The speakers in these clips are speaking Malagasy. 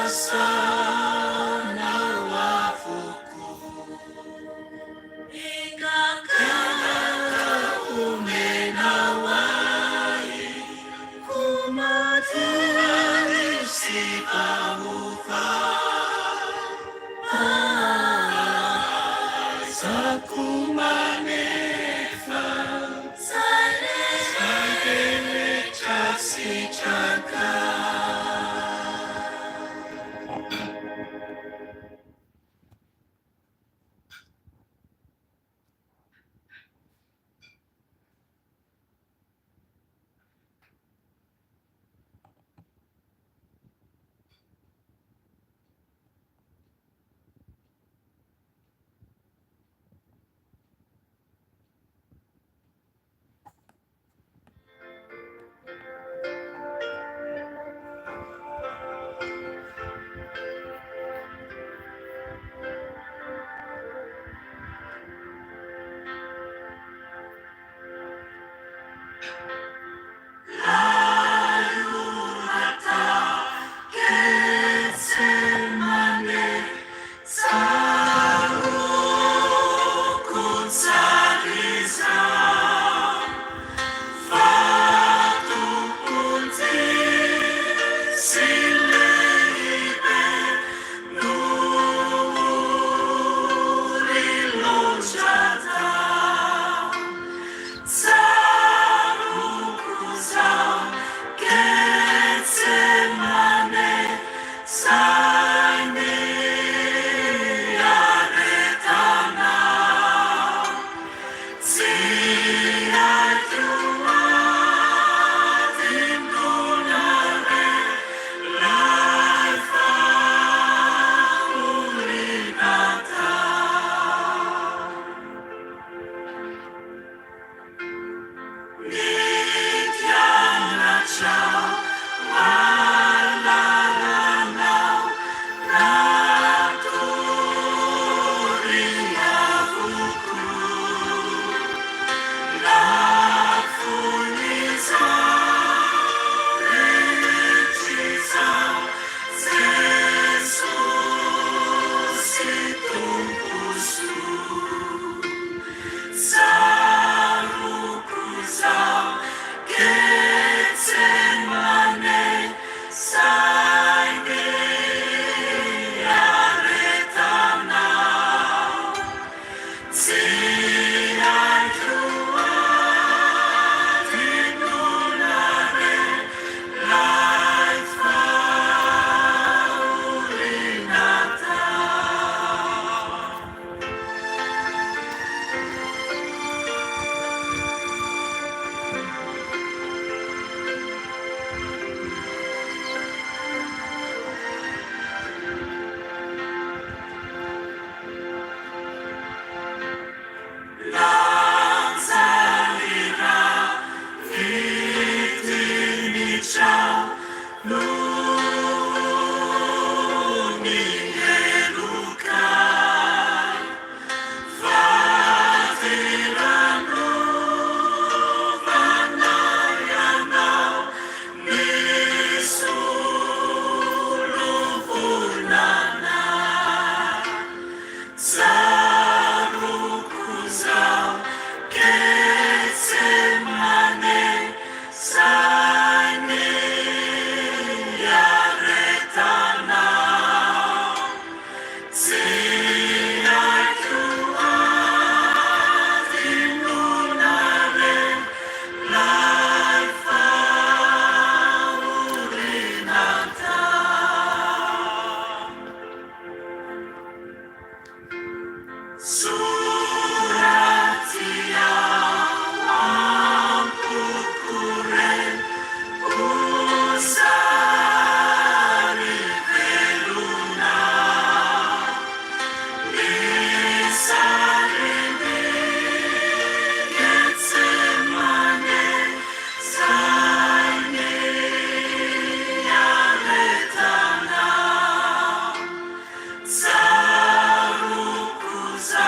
sana wafuku ingakala umenawai kumateri sipamufa sakumanefa sadele chasi chaka. Sarukusa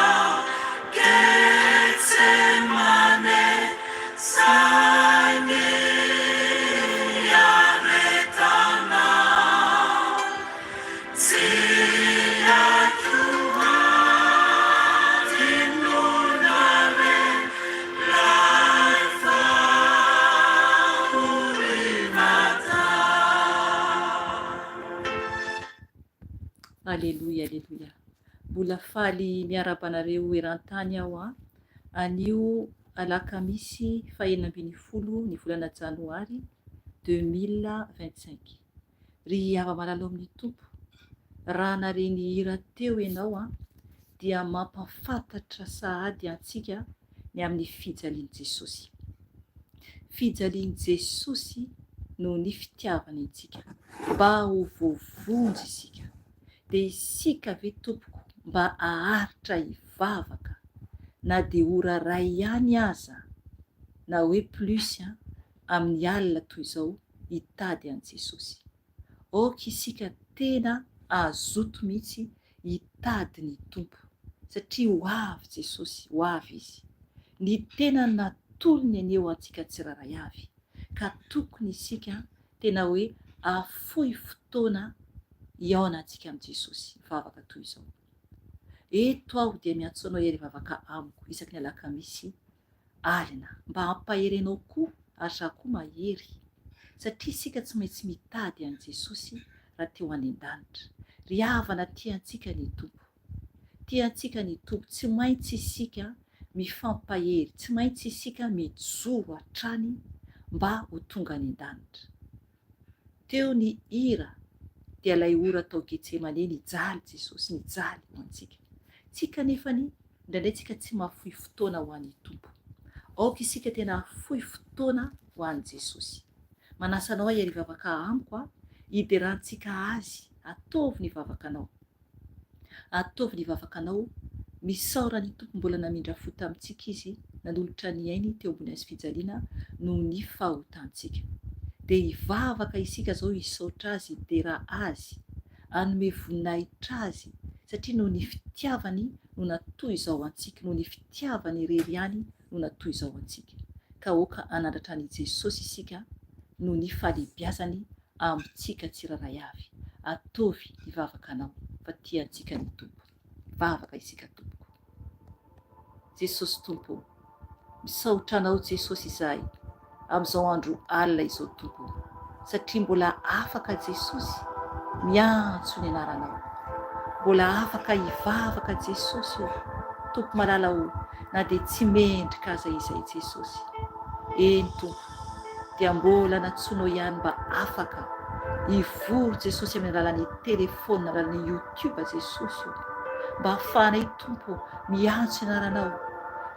Aleloia, aleloia. Mbola faly miarabanareo eran-tany aho anio alakamisy 21 ny volana janoary 2025. Ry ava-malalo amin'ny tompo, raha nareny hira teo ianao dia mampafantatra sahady antsika ny amin'ny fijalian'i Jesosy. Fijalian'i Jesosy no ny fitiavany antsika, mba ho voavonjy isika. Dia isika ve tompoko mba aharitra hivavaka na dia ora ray ihany aza na hoe plus amin'ny alina toy izao hitady an' Jesosy. Oka isika tena azoto mihitsy hitady ny tompo satria ho avy Jesosy, ho avy izy. Ny tena natolony aneo antsika tsiraray avy, ka tokony isika tena hoe afohy fotoana iaona antsika amin'i Jesosy mivavaka toy izao. Eto aho dia miantso anao hery hivavaka amiko isaky ny alakamisy alina, mba hampahery anao koa ary za koa mahery, satria isika tsy maintsy mitady an' Jesosy raha teo any an-danitra. Ry havana tiantsika ny tompo, tiantsika ny tompo, tsy maintsy isika mifampahery, tsy maintsy isika mijoro hatrany mba ho tonga any an-danitra. Teo ny hira dia ilay ora tao Getsemane nijaly Jesosy, nijaly ho antsika. Tsika nefany indraindray tsika tsy mahafohy fotoana ho an'ny tompo. Aoka isika tena afohy fotoana ho an'i Jesosy. Manasa anao hery hivavaka amiko hiderantsika azy, ataovy ny vavakanao. Ataovy ny vavakanao, misaora ny tompo mbola namindra fo tamintsika izy, nanolotra ny ainy teo ambony azy fijaliana noho ny fahotantsika. Dia hivavaka isika zao hisaotra azy, hidera azy, hanome voninahitra azy, satria noho ny fitiavany no natoy izao antsika, noho ny fitiavany irery ihany no natoy izao antsika. Ka oka anandratra ny Jesosy isika noho ny fahalebiazany amintsika tsiraray avy. Ataovy hivavaka anao fa tiantsika ny tompo. Vavaka isika tompoko. Jesosy tompo, misaotra anao Jesosy izahay amin'izao andro alina izao tompo, satria mbola afaka Jesosy miantso ny anaranao, mbola afaka hivavaka Jesosy tompo malala na dia tsy mendrika aza izay Jesosy. Eny tompo, dia mbola natsoinao ihany mba afaka hivory Jesosy amin'ny alalan'ny telefônina, alalan'ny YouTube Jesosy, mba ahafahanay tompo miantso ny anaranao,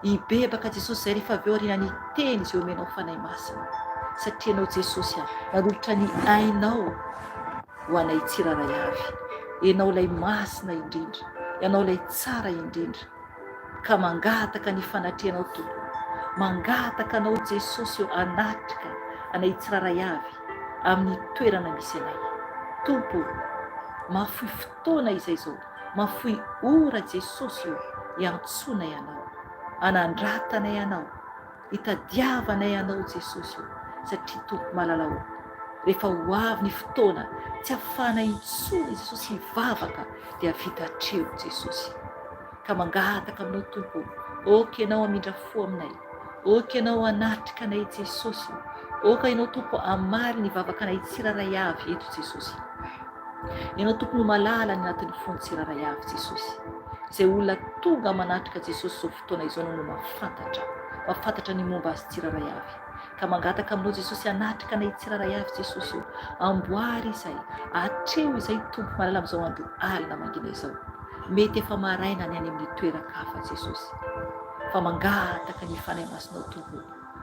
hibebaka Jesosy zay rehefa avy eo aorianany teny izay omenao fanahy masina, satria anao Jesosy nanolotra ny ainao ho anay tsiraray avy. Ianao lay masina indrindra, ianao lay tsara indrindra, ka mangataka ny fanatrianao tompo, mangataka anao Jesosy anatrika anay tsiraray avy amin'ny toerana misy anay. Tompo, mahafohy fotoana izay zao, mahafohy ora Jesosy hiantsonay anao, anandratanay anao, hitadiavanay anao Jesosy, satria tompo malalao, rehefa ho avy ny fotoana tsy ahafahanay intsony Jesosy hivavaka dia vita hatreo Jesosy. Ka mangataka aminao tompo, oka ianao hamindra fo aminay, oka ianao hanatrika anay Jesosy, oka ianao tompo hamaly ny vavakanay tsiraray avy eto Jesosy. Ianao tompo no malala ny anatin'ny fony tsiraray avy Jesosy. Izay olona tonga manatrika Jesosy izao fotoana izao no mahafantatra ny momba azy tsiraray avy. Ka mangataka aminao Jesosy hanatrika anay tsiraray avy Jesosy, amboary izay, hatreo izay tompo malala amin'izao andro alina mangina izao. Mety efa maraina ny any amin'ny toeran-kafa Jesosy, fa mangataka ny fanahy masinao tompo,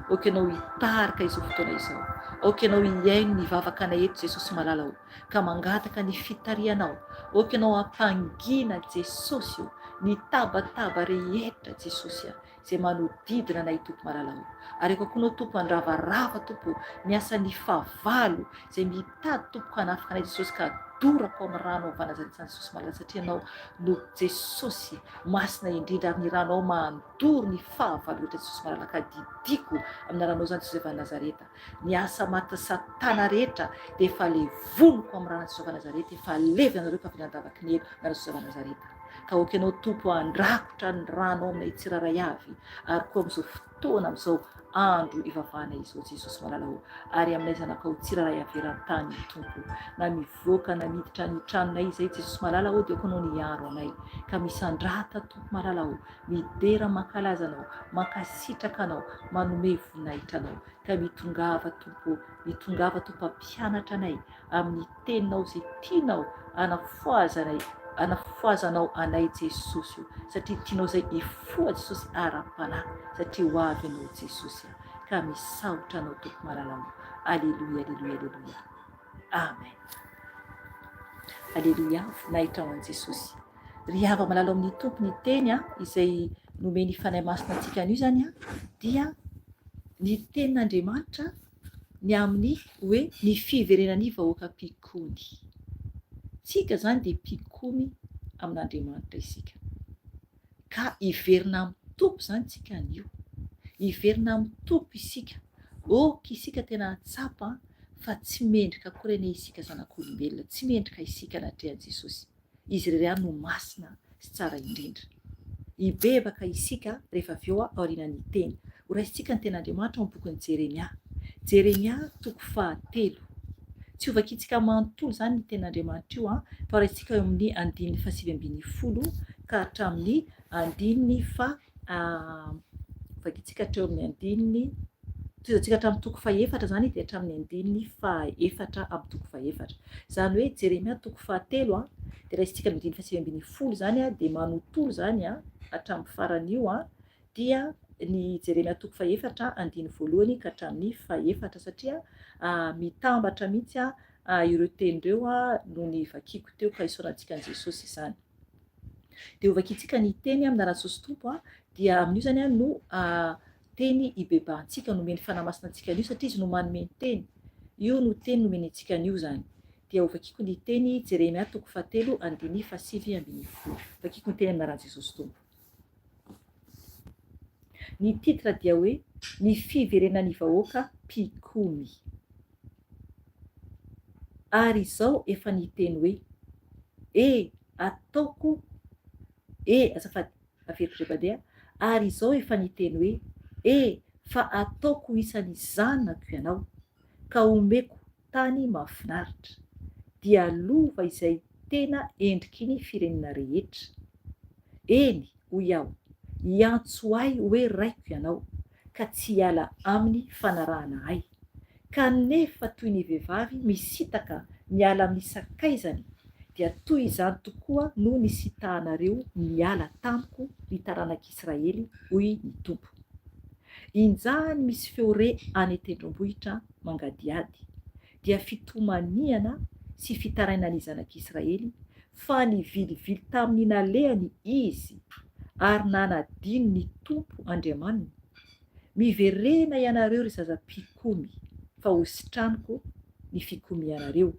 oka ianao hitarika izao fotoana izao, oka ianao hiaino ny vavakanay eto Jesosy malalao, ka mangataka ny fitarianao, oka ianao hampangina Jesosy ny tabataba rehetra Jesosy izay manodidina anay tompo malalao. Ary koa anao tompo handravarava tompo miasa ny favalo izay mitady tompo hanafika anay Jesosy, ka dorako amin'ny rano avy Nazaretany Jesosy malala satria anao no Jesosy masina indrindra ary ny ranao mandoro ny fahavalo rehetra Jesosy malala ka didiko amin'ny ranao zany Jesosy avy Nazareta. Ny asa maty satana rehetra dia efa levoniko amin'ny rano Jesosy avy Nazareta, efa levy anareo ka vinandavaky ny elo na Jesosy avy Nazareta. Ka oky ianao Tompo andrakotra ny rano aminay tsiraray avy ary koa amin'izao fotoana amin'izao andro ivavahana izao Jesosy malala ho ary aminay zanakao tsiraray averan-tany Tompo na mivoaka na miditra ny tranonay izay Jesosy malala ho dia akonao niaro anay ka misandrata Tompo malala ho midera mankalaza anao mankasitraka anao manome voninahitra anao ka mitongava Tompo ampianatra anay amin'ny teninao izay tianao anafoazanao anay Jesosy satria tianao izay ifoa Jesosy ara-panahy satria ho avy anao Jesosy ka misaotra anao Tompo malala ho. Aleluia, aleluia, aleluia. Amen. Aleluia, voninahitra ho an'i Jesosy. Ry hava malala amin'ny Tompo ny teny izay nomeny fanahy masina antsika an'io zany dia ny tenin'Andriamanitra ny amin'ny hoe ny fiverenan'ny vahoaka mpikony. Tsika zany dia mpikomy amin'Andriamanitra isika. Ka iverina amin'ny Tompo zany tsika an'io. Iverina amin'ny Tompo isika. Oka isika tena tsapa fa tsy mendrika akory isika zanak'olombelona, tsy mendrika isika natrehan'i Jesosy. Izy irery no masina sy tsara indrindra. Ibebaka isika rehefa avy eo aorianan'ny teny. Horaisintsika ny ten'Andriamanitra amin'ny bokin'i Jeremia. Jeremia 3. Tsy hovakintsika manontolo zany ny ten'Andriamanitra io fa horaisintsika eo amin'ny 7:10 ka hatramin'ny 9 vakintsika hatreo amin'ny 9 toizantsika hatramin'ny 4 zany dia hatramin'ny 4 amin'ny 4. Zany hoe Jeremia 3 dia raisintsika amin'ny 7:10 zany dia manontolo zany hatramin'ny faran'io dia ny Jeremia 3 andiny voalohany ka hatramin'ny 4 satria mitambatra mihitsy ireo tenindreo no ny vakiko teo ka isaorantsika an' Jesosy izany. Dia hovakintsika ny teny amin'ny anaran'i Jesosy Tompo dia amin'io zany no teny ibebahantsika nomeny fanahy masina antsika an'io satria izy no manome ny teny. Io no teny nomeny antsika an'io zany. Dia hovakiko ny teny Jeremia 3 andiny 7:10. Vakiko ny teny amin'ny anaran'i Jesosy Tompo. Ny titra dia hoe ny fiverenan'ny vahoaka mpikomy. Ary izao efa niteny hoe ataoko azafady averiko rebadia ary izao efa niteny hoe fa ataoko isan'ny zanako ianao ka omeko tany mahafinaritra dia lova izay tena endriky ny firenena rehetra. Eny hoy aho hiantso ahy hoe raiko ianao ka tsy hiala amin'ny fanarahana ahy. Kanefa toy ny vehivavy misitaka miala amin'ny sakaizany dia toy izany tokoa no nisitahanareo miala tamiko ny taranak'Israely hoy ny Tompo. Injahany misy feo re any tendrombohitra mangadiady dia fitomaniana sy fitarainany zanak'Israely fa nivilivily tamin'ny nalehany izy ary nanadino ny Tompo Andriamanina. Miverena ianareo ry zaza-pikomy fa hositraniko ny fikomianareo.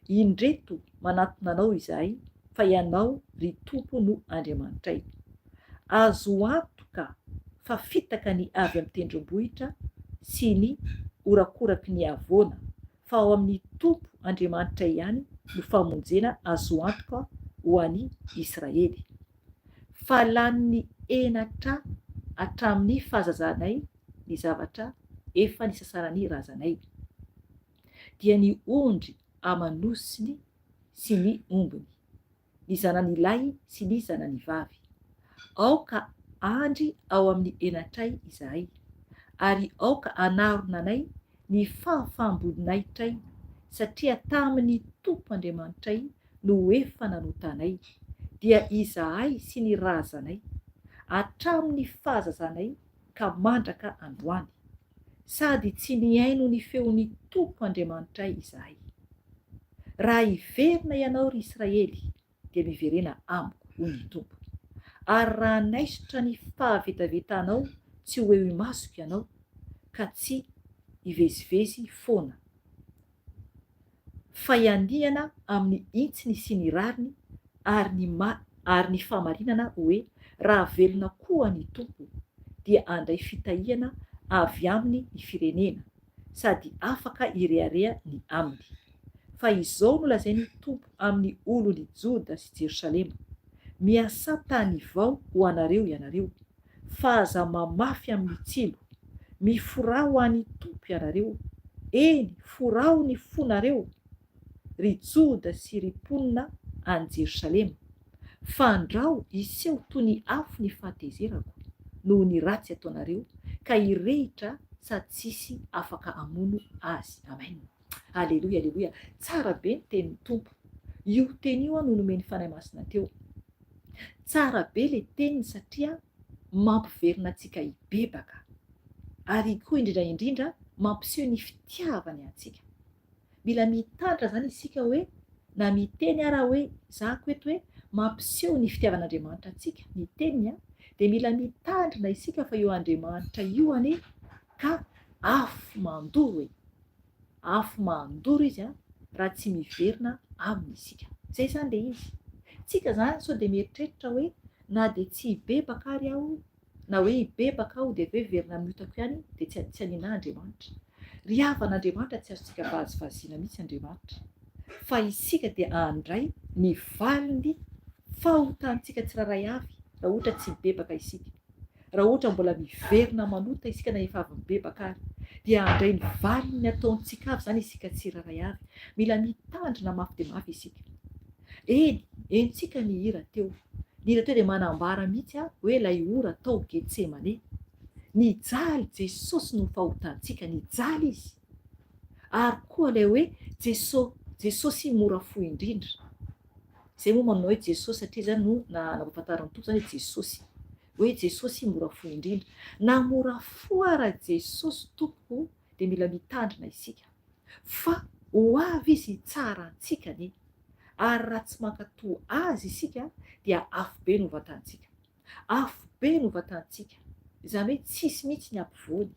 Indreto manatona anao izahay fa ianao ry Tompo no Andriamanitray. Azo antoka fa fitaka ny avy amin'ny tendrombohitra sy ny orakoraky ny avoana fa ao amin'ny Tompo Andriamanitray ihany no famonjena azo antoka ho an'i Israely. Fa lanin'ny enatra hatramin'ny fahazazanay ny zavatra efa nisasarany razanay dia ny ondry amanosiny sy ny ombony, ny zanany lahy sy ny zanany vavy. Aoka andry ao amin'ny enatray izahay ary aoka anaronanay ny fahafahambodinaytray satria tamin'ny Tompo Andriamanitray no efa nanotanay dia izahay sy ny razanay hatramin'ny fahazazanay ka mandraka androany sady tsy niaino ny feon'ny Tompo Andriamanitray izahay. Raha hiverina ianao ry Israely dia miverena amiko hoy ny Tompo. Ary raha naisotra ny fahavetavetanao tsy ho eo imasoko ianao ka tsy hivezivezy foana. Fahandihana amin'ny intsiny sy ny rariny ary ny fahamarinana hoe raha velona koa ny tompo dia andray fitahihana avy aminy ny firenena sady afaka irearea ny aminy. Fa izao no lazainy tompo amin'ny olony Joda sy Jerosalema: miasa tany vao ho anareo ianareo, fa aza mamafy amin'ny tsilo, mifora ho an'ny tompo ianareo, eny forao ny fonareo ry Joda sy ry mponina any Jerosalema, fandrao iseho toy ny afo ny fahatezerako noho ny ratsy ataonareo, ka hirehitra sady tsisy afaka hamono azy. Amen. Aleloia, aleloia. Tsara be ny tenin'ny tompo. Io teny io no nomeny fanahy masina teo. Tsara be le teniny satria mampiverina antsika hibebaka, ary koa indrindra indrindra mampiseho ny fitiavany antsika. Mila mitandra zany isika hoe na miteny ara hoe zako eto hoe mampiseho ny fitiavan'Andriamanitra antsika ny teniny dia mila mitandrina isika fa io Andriamanitra io anie ka afo mandoro, afo mandoro izy raha tsy miverina aminy isika. Zay zany le izy. Tsika zany sao dia mieritreritra hoe na dia tsy hibebaka ary aho, na hoe hibebaka aho dia hoe verina miotako ihany dia tsy hanina Andriamanitra. Ry havan'Andriamanitra tsy azontsika vazivaziana mihitsy Andriamanitra, fa isika dia andray ny valiny fahotantsika tsiraray avy raha ohatra tsy mibebaka isika. Raha ohatra mbola miverina manota isika na efa avy mibebaka ary, dia andray ny valiny ataontsika avy zany isika tsiraray avy. Mila mitandrina mafy dia mafy isika. Entsika ny hira teo. Ny hira teo dia manambara mihitsy hoe ilay ora tao Getsemane. Nijaly Jesosy no fahotantsika, nijaly izy. Ary koa ilay hoe Jesosy mora fo indrindra. Zay moa manao hoe Jesosy satria zany no nampahafantaran'ny tompo zany hoe Jesosy. Hoe Jesosy mora fo indrindra. Na mora fo ara Jesosy tompo dia mila mitandrina isika. Fa ho avy izy tsara antsika anie. Ary raha tsy mankatoa azy isika dia afo be no vatantsika. Afo be no vatantsika. Izany hoe tsisy mihitsy ny ampovoany.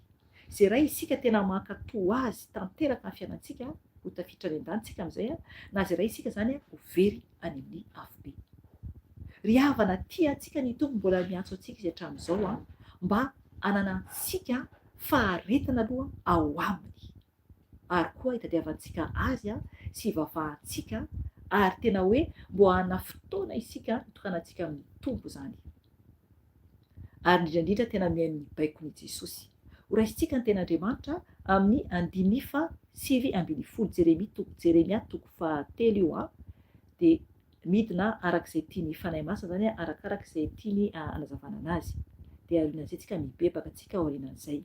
Zay raha isika tena mankatoa azy tanteraka ny fiainantsika ho tafiditra any an-danitsika amin'izay na zay raha isika zany ho very any amin'ny afo be. Ry havana tia antsika ny tompo mbola miantso antsika izy hatramin'izao mba hananantsika faharetana aloha ao aminy. Ary koa hitadiavantsika azy sy vavahantsika, ary tena hoe mbo hana fotoana isika hitokanantsika amin'ny tompo zany. Ary indrindra tena mihaino ny baiko ny Jesosy. Horaisintsika ny ten'Andriamanitra amin'ny 5:7-10 Jeremia 3:7 io dia midina arak'izay tiany fanahy masina zany arakarak'izay tiany anazavana anazy. Dia aorianan'izay tsika mibebaka tsika aorianan'izay.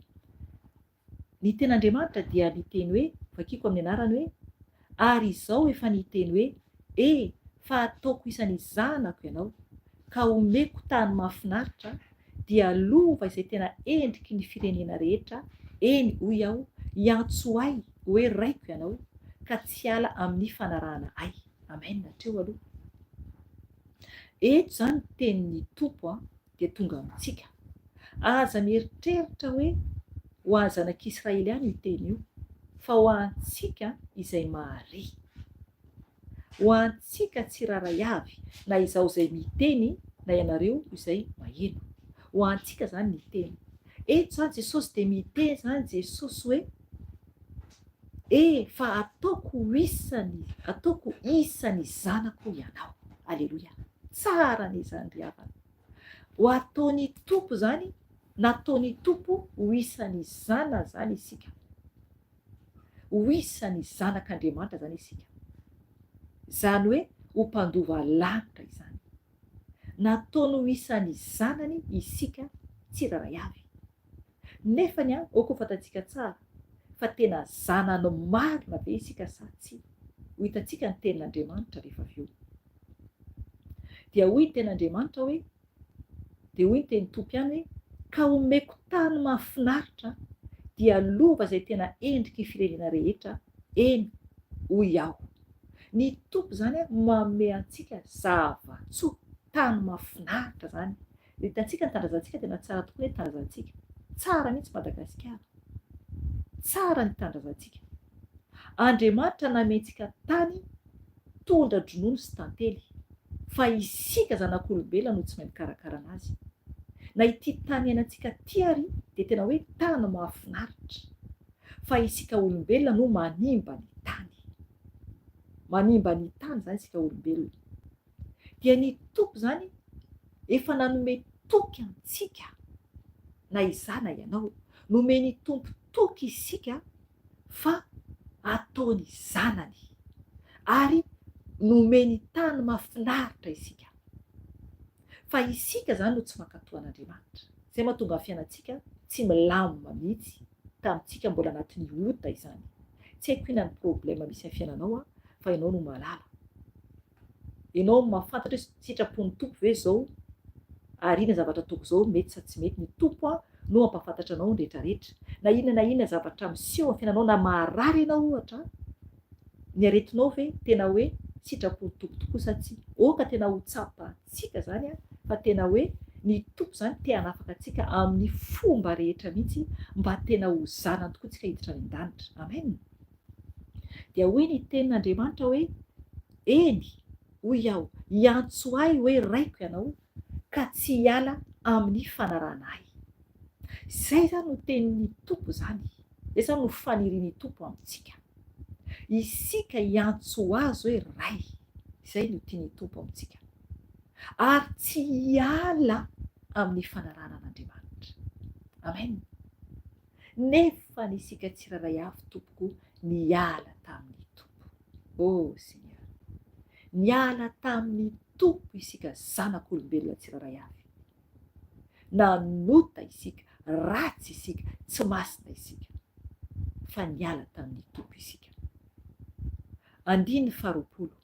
Ny ten'Andriamanitra dia miteny hoe, vakiko amin'ny anarany hoe, ary izao efa niteny hoe fa ataoko isan'ny zanako ianao ka omeko tany mahafinaritra dia lova izay tena endriky ny firenena rehetra, eny hoy aho, hiantso ahy hoe raiko ianao ka tsy ala amin'ny fanarahana ahy. Amen. Hatreo aloha. Eto zany tenin'ny tompo dia tonga amintsika. Aza mieritreritra hoe ho an'ny zanak'Israely ihany io teny io, fa ho antsika izay mahare. Ho antsika tsiraray avy, na izaho izay miteny na ianareo izay maheno. Ho antsika zany ny teny. Eto zany Jesosy dia miteny zany Jesosy hoe fa ataoko isan'ny zanako ianao. Aleloia. Tsara n'izany ry havana. Ho ataon'ny tompo zany, nataon'ny tompo ho isan'ny zanany zany isika. Ho isan'ny zanak'Andriamanitra zany isika. Zany hoe ho mpandova lanitra izany. Nataony ho isan'ny zanany isika tsiraray avy. Nefany koa fantatsika tsara fa tena zanany marina be isika sa tsy? Ho hitantsika ny tenin'Andriamanitra rehefa avy eo. Dia hoy ny tenin'Andriamanitra hoe, dia hoy ny tenin'ny tompo ihany hoe, ka omeko tany mahafinaritra dia lova izay tena endriky firenena rehetra, eny hoy aho. Ny tompo zany manome antsika zava-tsoa, tany mahafinaritra zany. Hitantsika ny tandrazantsika tena tsara tokoa ny tandrazantsika. Tsara mihitsy Madagasikara. Tsara ny tandrazantsika. Andriamanitra namentsika tany tondra dronono sy tantely, fa isika zanak'olombelona no tsy mahay mikarakara anazy. Na ity tany iainantsika ty ary dia tena hoe tany mahafinaritra, fa isika olombelona no manimba ny tany. Manimba ny tany zany isika olombelona. Dia ny tompo zany efa nanome toky antsika, na izaho na ianao, nomeny tompo toky isika fa ataony zanany, ary nomeny tany mahafinaritra isika. Fa isika zany no tsy mankatoa an'Andriamanitra. Zay mahatonga ny fiainantsika tsy milamina mihitsy, tamintsika mbola anatin'ny ota izany. Tsy haiko inona ny problème misy amin'ny fiainanao fa ianao no mahalala. Ianao mahafantatra hoe sitrapon'ny tompo ve zao, ary inona zavatra ataoko zao mety sa tsy mety. Ny tompo no mampahafantatra anao ny rehetrarehetra. Na inona zavatra miseho amin'ny fiainanao, na maharary ianao ohatra, ny aretinao ve tena hoe sitrapon'ny tompo tokoa sa tsy? Oka tena ho tsapantsika zany fa tena hoe ny tompo zany te hanafaka antsika amin'ny fomba rehetra mihitsy mba tena ho zanany tokoa tsika hiditra any an-danitra. Amen. Dia hoy ny tenin'Andriamanitra hoe eny, hoy aho, hiantso ahy hoe raiko ianao ka tsy hiala amin'ny fanarahana ahy. Zay zany no tenin'ny tompo zany. Zay zany no fanirian'ny tompo amintsika. Isika hiantso azy hoe ray. Zay no tian'ny tompo amintsika. Ary tsy hiala amin'ny fanarahana an'Andriamanitra. Amen. Nefa nisika tsiraray avy tompoko niala tamin'ny tompo. Oh Seigneur, niala tamin'ny tompo isika zanak'olombelona tsiraray avy. Nanota isika, ratsy isika, tsy masina isika, fa niala tamin'ny tompo isika. Andiny faharoapolo.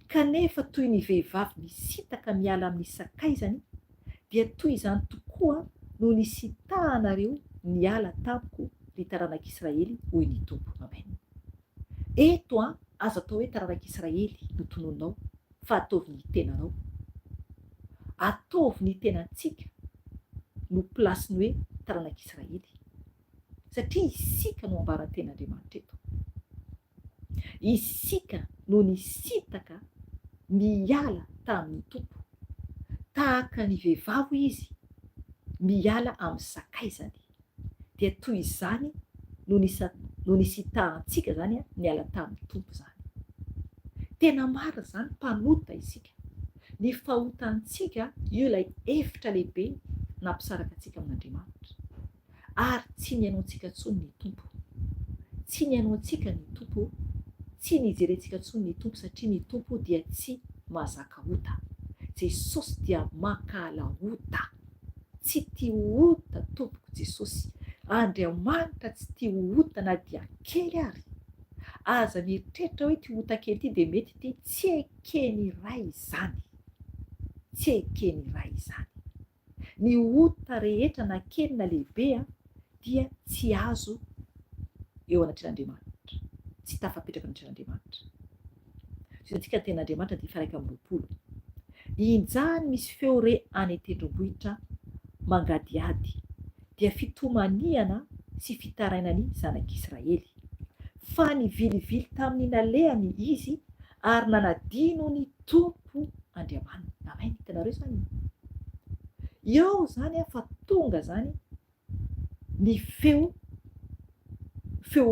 Kanefa toy ny vehivavy misitaka miala amin'ny sakaizany, dia toy izany tokoa no nisitahanareo niala tamiko ny taranak'Israely, hoy ny tompo. Amen. Eto azo atao hoe taranak'Israely no tonononao, fa ataovy ny tenanao. Ataovy ny tenantsika no plasiny hoe taranak'Israely, satria isika no ambaran'ny ten'Andriamanitra eto. Isika no nisitaka miala tamin'ny tompo, tahaka ny vehivavy izy miala amin'ny sakaizany. Dia toy izany no nisitahantsika zany niala tamin'ny tompo zany. Tena marina zany, mpanota isika. Ny fahotantsika io ilay hevitra lehibe nampisaraka antsika amin'Andriamanitra. Ary tsy niaino antsika intsony ny tompo. Tsy niaino antsika ny tompo, tsy nijerentsika intsony ny tompo, satria ny tompo dia tsy mahazaka ota. Jesosy dia mankahala ota. Tsy tia ota tompoko Jesosy. Andriamanitra tsy tia ota na dia kely ary. Aza mieritreritra hoe tia ota kely ity dia mety ity, tsy ekeny iray izany. Tsy ekeny iray izany. Ny ota rehetra na kely na lehibe dia tsy azo eo anatrehan'Andriamanitra. Tsy tafapetraka anatrehan'Andriamanitra. Antsika ny ten'Andriamanitra dia 1:20. Injany misy feo re any an-tendrombohitra mangadiady, dia fitomaniana sy fitarainany zanak'Israely. Fa nivilivily tamin'ny nalehany izy, ary nanadino ny tompo Andriamanitra. Amen. Hitanareo zany. Eo zany fa tonga zany ny feo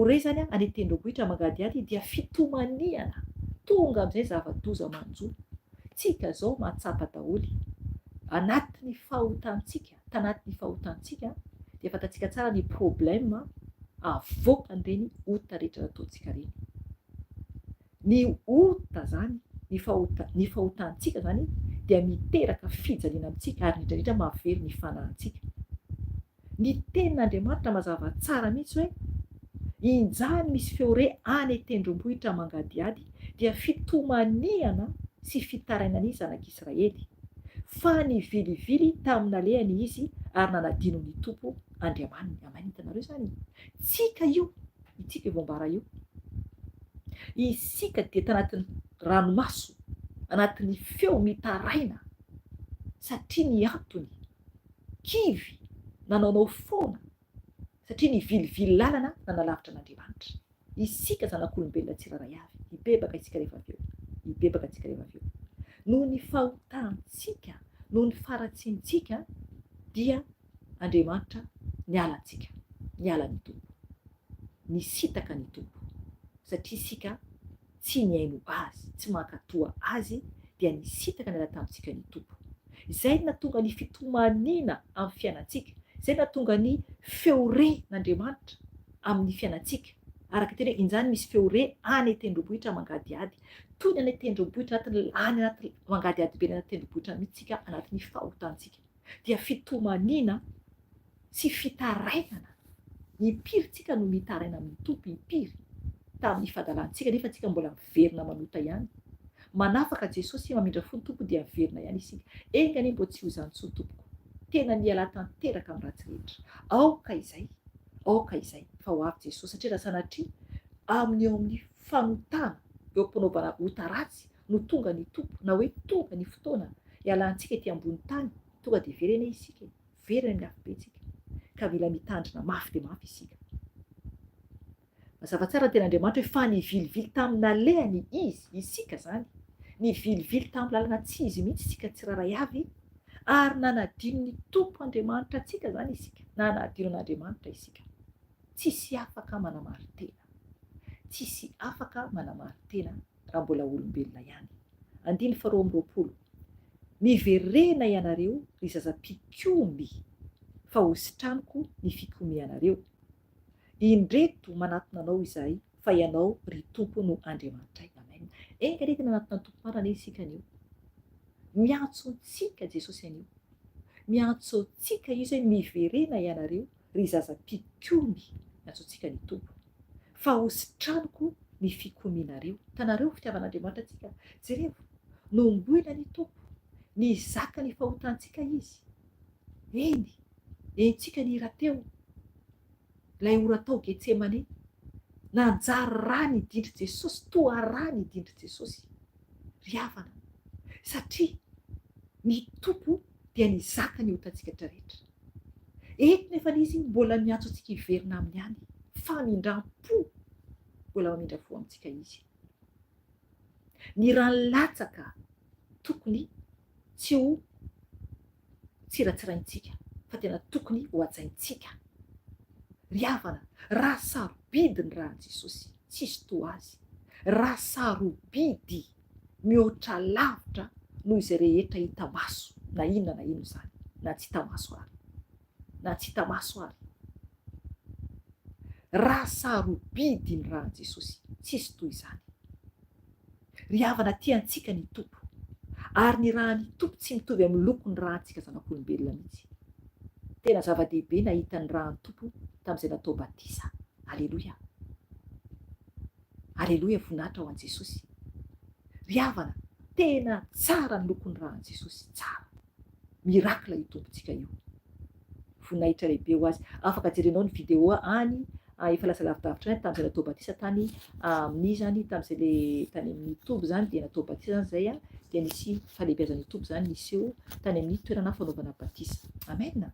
re zany any an-tendrombohitra mangadiady, dia fitomaniana. Tonga amin'izay zava-doza manjo. Tsika zao mahatsapa daholy. Anatin'ny fahotantsika, tanatin'ny fahotantsika, dia fantatsika tsara ny problème avoakan'ireny ota rehetra nataontsika reny. Ny ota zany, ny fahotantsika zany dia miteraka fijaliana amintsika, ary indrindra mahavery ny fanahintsika. Ny tenin'Andriamanitra mazava tsara mihitsy hoe injany misy feo re any an-tendrombohitra mangadiady, dia fitomaniana sy fitarainany zanak'Israely. Fa nivilivily tamin'ny nalehany izy, ary nanadino ny tompo Andriamanitra. Amen. Hitanareo zany. Tsika io, itsika voambara io. Isika dia tanatin'ny ranomaso, anatin'ny feo mitaraina, satria ny antony kivy nanaonao foana, satria nivilivily lalana nanalavitra an'Andriamanitra. isika zanak'olombelona tsiraray avy hibebaka isika rehefa avy eo, hibebaka antsika rehefa avy eo. Noho ny fahotantsika, noho ny faratsintsika dia Andriamanitra niala antsika, niala ny tompo, nisitaka ny tompo satria isika tsy niaino azy, tsy mankatoa azy dia nisitaka niala tamintsika ny tompo. Izay nahatonga ny fitomaniana amin'ny fiainantsika, izay nahatonga ny feoren'Andriamanitra amin'ny fiainantsika. Araka teny hoe injany misy feore any an-tendrombohitra mangadiady, toy ny any an-tendrombohitra anaty mangadiady be ny anaty tendrombohitra mihitsika anatin'ny fahotantsika. Dia fitomaniana sy fitarainana. Impirintsika no mitaraina amin'ny tompo, impiry tamin'ny fahadalantsika nefa antsika mbola miverina manota ihany. Manafaka Jesosy mamindra fo ny tompo dia miverina ihany isika. Engany mbo tsy ho zany intsony tompoko. Tena miala tanteraka amin'ny ratsy rehetra. Aoka izay, aoka izay fa ho avy Jesosy satria raha sanatria amin'ny eo amin'ny fanotana eo ampanaovana ota ratsy no tonga ny tompo, na hoe tonga ny fotoana ialantsika ety ambony tany, tonga dia verena isika, verena ny afibetsika, ka mila mitandrina mafy dia mafy isika. Mazava tsara ten'Andriamanitra hoe fa nivilivily tamin'ny alehany izy, isika zany, nivilivily tamin'ny lalana tsy izy mihitsy isika tsiraray avy, ary nanadino ny tompo Andriamanitra antsika zany isika, nanadino an'Andriamanitra isika. Tsisy afaka manamaritena, tsisy afaka manamaritena raha mbola olombelona ihany. 2:20 Miverena ianareo ry zazam-pikomby, fa hositraniko ny fikomianareo. Indreto manatona anao izahay, fa ianao ry tompo no Andriamanitray. Amen. Engany tena anatona ny tompo marina isika anio. Miantso antsika Jesosy anio. Miantso antsika izy hoe miverena ianareo ry zazam-pikomby, miantso antsika ny tompo. Fa hositraniko ny fikomianareo. Tanareo fitiavan'Andriamanitra antsika. Jereo, nomboina ny tompo, nizaka ny fahotantsika izy. Eny, entsika ny rahateo. Ilay ora tao Getsemane, nanjary rà ny dintry Jesosy, toa rà ny dintry Jesosy. Ry havana, satria ny tompo dia nizaka ny hotantsika rehetra. Eto nefa izy mbola miantso antsika hiverina aminy ihany, famindram-po, mbola mamindra fo amintsika izy. Ny ranolatsaka tokony tsy ho tsiratsiraintsika, fa tena tokony ho hajaintsika. Ry havana, raha sarobidy ny rahan'i Jesosy, tsisy toa azy. Raha sarobidy mihoatra lavitra noho izay rehetra hita maso, na inona na ino izany, na tsy hita maso ary, na tsy hita maso ary. Raha sarobidy ny rahan'i Jesosy, tsisy toy izany. Ry havana, tiantsika ny tompo, ary ny rahan'ny tompo tsy mitovy amin'ny lokony rahantsika zanak'olombelona mihitsy. Tena zava-dehibe nahita ny rahan'ny tompo tamin'izay natao batisa. Aleloia. Aleloia, voninahitra ho an'i Jesosy. Ry havana, tena tsara ny lokon'ny rahan'i Jesosy, tsara. Mirakla io tompontsika io. Voninahitra lehibe ho azy. Afaka jerenao ny vidéo any efa lasa lavidavitra any tamin'izay natao batisa tany amin'ny zany, tamin'izay le tany amin'ny YouTube zany dia natao batisa zany zay dia nisy falehibiazan'ny YouTube zany niseho tany amin'ny toerana fanaovana batisa. Amen.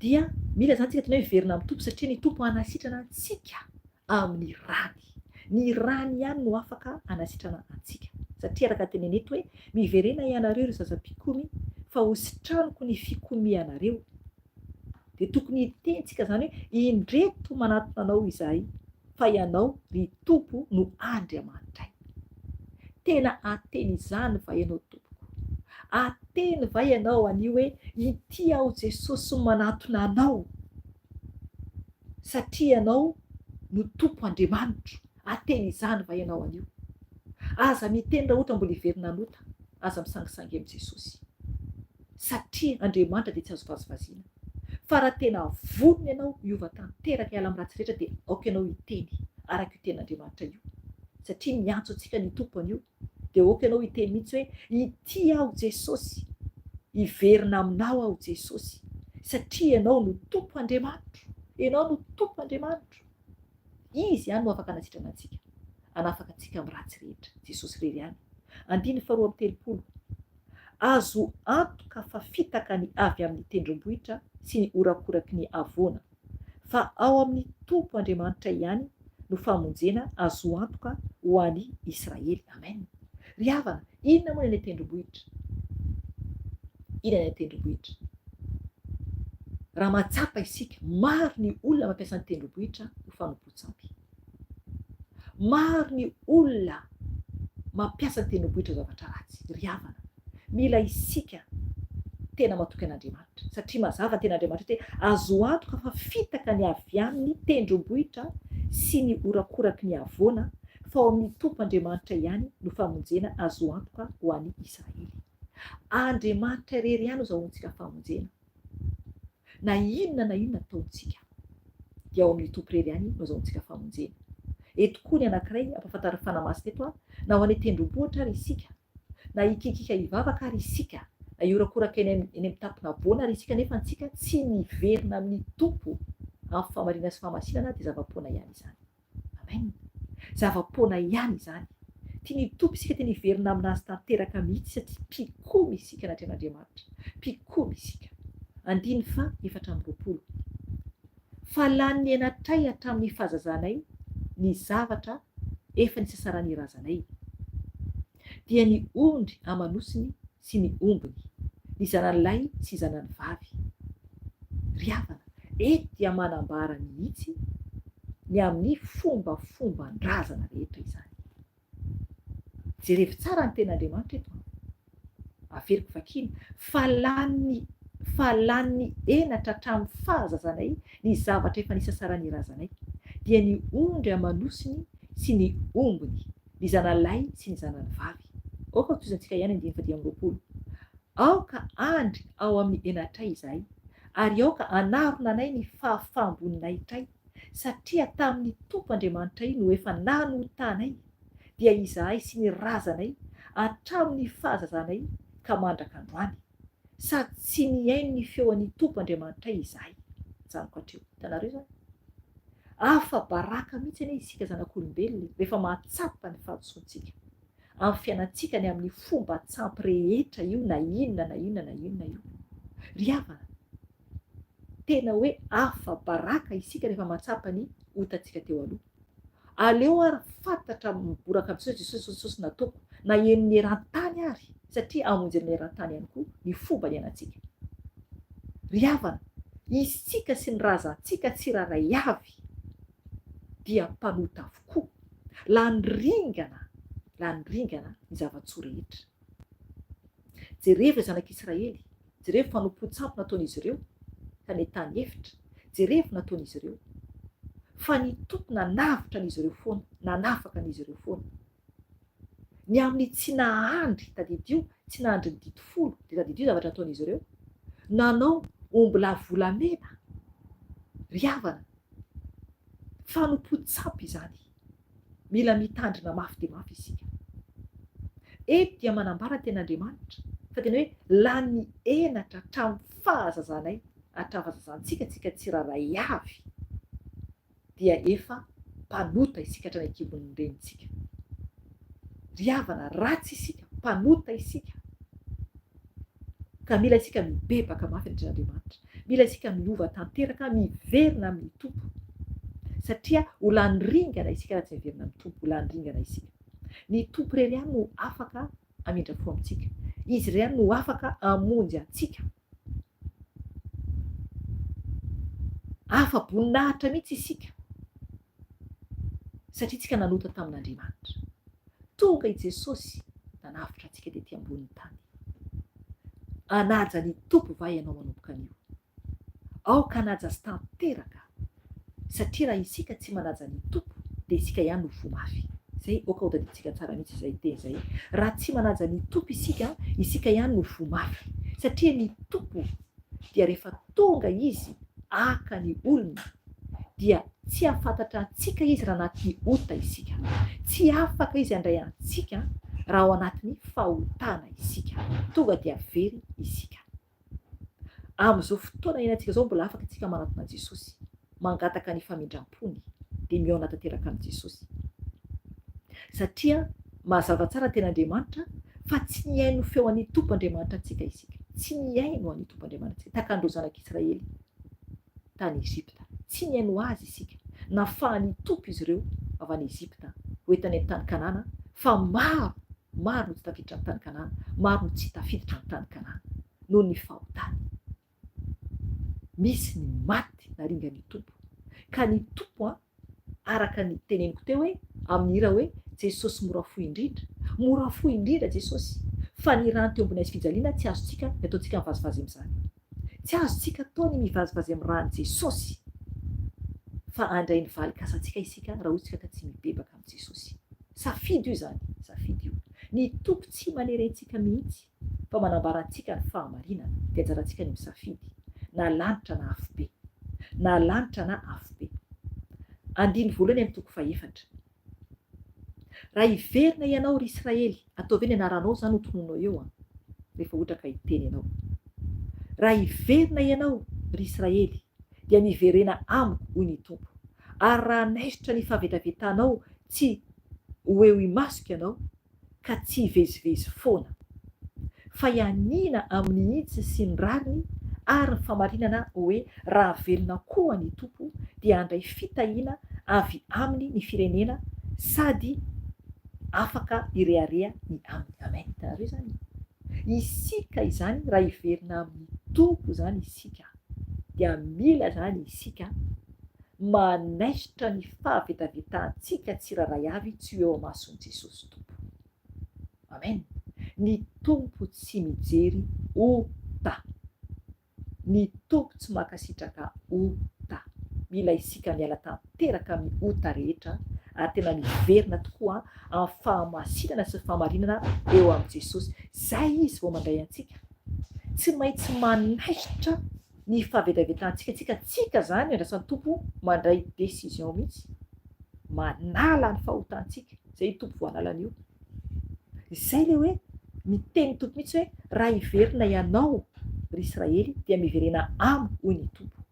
Dia mila zany tsika tena hoe verina amin'ny tompo satria ny tompo hanasitrana antsika amin'ny rany. Ny rany ihany no afaka hanasitrana antsika. Satria araka teneny eto hoe miverena ianareo ry zazam-pikomy, fa hositraniko ny fikomianareo. Dia tokony hitentsika zany hoe indreto manatona anao izahay, fa ianao ry tompo no Andriamanitray. Tena ateny izany va ianao tompoko. Ateny va ianao anio hoe ity aho Jesosy manatona anao, satria ianao no tompo Andriamanitra. Ateny izany va ianao anio. Aza miteny raha ohatra mbola hiverina anota, aza misangisangy amin'i Jesosy. Satria Andriamanitra dia tsy azo vazivaziana. Fa raha tena vonona ianao hiova tanteraka hiala amin'ny ratsy rehetra dia aoka ianao hiteny araka io tenin'Andriamanitra io. Satria miantso antsika ny tompo anio. Dia aoka ianao hiteny mihitsy hoe ity aho Jesosy, hiverina aminao aho Jesosy, satria ianao no tompo Andriamanitra. Ianao no tompo Andriamanitra. Izy ihany no afaka hanasitrana antsika, hanafaka antsika amin'ny ratsy rehetra. Jesosy irery ihany. 2:30 Azo antoka fa fitaka ny avy amin'ny tendrombohitra sy ny orakoraky ny avoana, fa ao amin'ny tompo Andriamanitra ihany no famonjena azo antoka ho an'ny Israely. Amen. Ry havana, inona moa ny tendrombohitra? Inona ny tendrombohitra? Raha matsapa isika, maro ny olona mampiasa ny tendrombohitra ho fanompoan-tsampy. Maro ny olona mampiasa ny tendrombohitra zavatra ratsy. Ry havana, mila isika tena matoky an'Andriamanitra, satria mazava ny ten'Andriamanitra hoe azo antoka fa fitaka ny avy amin'ny tendrombohitra sy ny orakoraky ny avoana, fa ao amin'ny Tompoandriamanitra ihany no famonjena azo antoka ho an'ny Israely. Andriamanitra irery ihany azahoantsika famonjena. Na inona ataontsika dia ao amin'ny Tompo irery ihany no azahoantsika famonjena. Eto koa ny anankiray ampahafantariny fanahy masina eto na ho any tendrombohitra ary isika, na ikikika hivavaka ary isika, na iorakoraka eny amin'ny tampona avoana ary isika, nefa antsika tsy miverina amin'ny Tompo amin'ny famarinana sy famasinana dia zava-poana ihany izany. Amen. Zava-poana ihany izany. Tia ny Tompo isika tia niverina aminazy tanteraka mihitsy satria mpikomy isika anaty an'Andriamanitra. Mpikomy isika. 2:4. Fa lany enatray hatramin'ny fahazazanay ny zavatra efa nisasarany razanay, dia ny ondry amanosiny sy ny ombiny, ny zanany lahy sy zanany vavy. Ry havana, eto dia manambara mihitsy ny amin'ny fombafomban-drazana rehetra izany. Jerevy tsara ny ten'Andriamanitra eto. Averiko vakiny, fa lany enatra hatramin'ny fahazazanay ny zavatra efa nisasarany razanay, dia ny ondry amanosiny sy ny ombiny, ny zanany lahy sy ny zanany vavy. Aoka tozantsika ihany 9:20. Aoka andry ao amin'ny enatray izahay, ary aoka anarona anay ny fahafamboninay tray, satria tamin'ny Tompo Andriamanitray no efa nanotanay, dia izahay sy ny razanay hatramin'ny fahazazanay ka mandraka androany, sady tsy niaino ny feon'ny Tompo Andriamanitray izahay. Janoko hatreo, hitanareo zany. Afa baraka mihitsy anie isika zanak'olombelona rehefa mahatsapa ny fahadisoantsika amin'ny fiainantsika ny amin'ny fomba tsampy rehetra io, na inona io. Ry havana, tena hoe afa baraka isika rehefa mahatsapa ny otantsika teo aloha. Aleo ary fantatra miboraka amin'Jesosy, Jesosy nataoko na enony eran-tany ary, satria amonjena eran-tany ihany koa ny fomba iainantsika. Ry havana, isika sy ny razantsika tsiraray avy dia mpanota avokoa, lany ringana ny zava-tsoa rehetra. Jerevy zanak'Israely, jerevy fanompoan-tsampy nataon'izy ireo ka netany hevitra, jerevy nataon'izy ireo, fa ny Tompo nanavitra an'izy ireo foana, nanafaka an'izy ireo foana. Ny amin'ny tsy nahandry tadidio, tsy nahandry ny dito folo, dia tadidio zavatra nataon'izy ireo, nanao omby volamena. Ry havana, fanompoan-tsampy izany. Mila mitandrina mafy dia mafy isika. Eto dia manambara ten'Andriamanitra fa tena hoe lany enatra hatramin'ny fahazazanay, hatramin'ny fahazazantsika tsika tsiraray avy, dia efa mpanota isika hatrany an-kibon'ny renitsika. Ry havana, ratsy isika, mpanota isika. Ka mila isika mibebaka mafy an'Andriamanitra. Mila isika miova tanteraka, miverina amin'ny Tompo. Satria ho lany ringana isika raha tsy miverina amin'ny Tompo, ho lany ringana isika. Ny Tompo irery ihany no afaka hamindra fo amintsika. Izy irery ihany no afaka hamonjy antsika. Afa-boninahitra mihitsy isika. Satria isika nanota tamin'Andriamanitra. Tonga i Jesosy nanafitra antsika tetỳ ambonin'ny tany. Anaja ny Tompo va ianao manomboka an'io. Aoka anaja azy tanteraka. Satria raha isika tsy manaja ny Tompo, dia isika ihany no fomafy. Zay aoka ho tadidintsika tsara mihitsy izay teny zay. Raha tsy manaja ny Tompo isika ihany no fomafy. Satria ny Tompo dia rehefa tonga izy aka ny olona, dia tsy afantatra antsika izy raha anaty ota isika. Tsy afaka izy handray antsika raha ao anatin'ny fahotana isika. Tonga dia very isika. Amin'izao fotoana iainantsika izao mbola afaka isika manatona Jesosy, mangataka ny famindram-pony dia mihaona tanteraka amin'i Jesosy. Satria mazava tsara ten'Andriamanitra fa tsy niaino feon'ny Tompo Andriamanitra antsika isika. Tsy niaino an'ny Tompo Andriamanitra antsika. Tahaka andreo zanak'Israely tany Ezipta. Tsy niaino azy isika. Nafahany tompo izy ireo avy any Ezipta hoentany amin'ny tany Kanana, fa maro no tsy tafiditra amin'ny tany Kanana, maro no tsy tafiditra amin'ny tany Kanana noho ny fahotany. Misy ny maty naringa ny tompo, ka ny tompo araka ny teneniko teo hoe amin'ny hira hoe Jesosy mora fohy indrindra Jesosy, fa ny rano teo ambony hazo fijaliana tsy azontsika ataontsika mivazivazy amin'izany, tsy azontsika ataony mivazivazy amin'ny rano Jesosy, fa andray ny valy kasantsika isika raha ohatsika ka tsy mibebaka amin'ny Jesosy. Safidy io zany, safidy io. Ny tompo tsy manerentsika mihitsy fa manambara antsika ny fahamarinana, dia anjarantsika ny misafidy na lanitra na afo be, na lanitra na afo be. Andiny voalohany amin'ny toko 4. Raha hiverina ianao ry Israely, ataovy ny anaranao zany ho tononao eo rehefa ohatra ka hiteny ianao. Raha hiverina ianao ry Israely, dia miverena amiko hoy ny tompo, ary raha naisitra ny fahavetavetanao tsy ho eo himasika ianao ka tsy hivezivezy foana, fa ianina amin'ny hitsy sy ny rariny ary ny famarinana hoe raha velona koa ny tompo dia handray fitahiana avy aminy ny firenena sady afaka irearea ny aminy. Amen. Hitanareo zany, isika izany raha hiverina amin'ny tompo zany isika, dia mila zany isika manaisitra ny fahavetavetantsika tsiraray avy tsy eo amason'i Jesosy tompo. Amen. Ny tompo tsy mijery ota, ny tompo tsy makasitraka ota. Mila isika miala tanteraka amin'ny ota rehetra ary tena miverina tokoa amin'ny fahamasinana sy fahamarinana eo amin'i Jesosy. Zay izy vao mandray antsika, tsy maintsy manaisitra ny fahavetavetantsika tsika zany andrasan'ny tompo mandray décision mihitsy, manala ny fahotantsika, zay tompo vao analana io. Zay le hoe miteny tompo mihitsy hoe raha hiverina ianao ry Israely dia miverena amiko hoy ny tompo,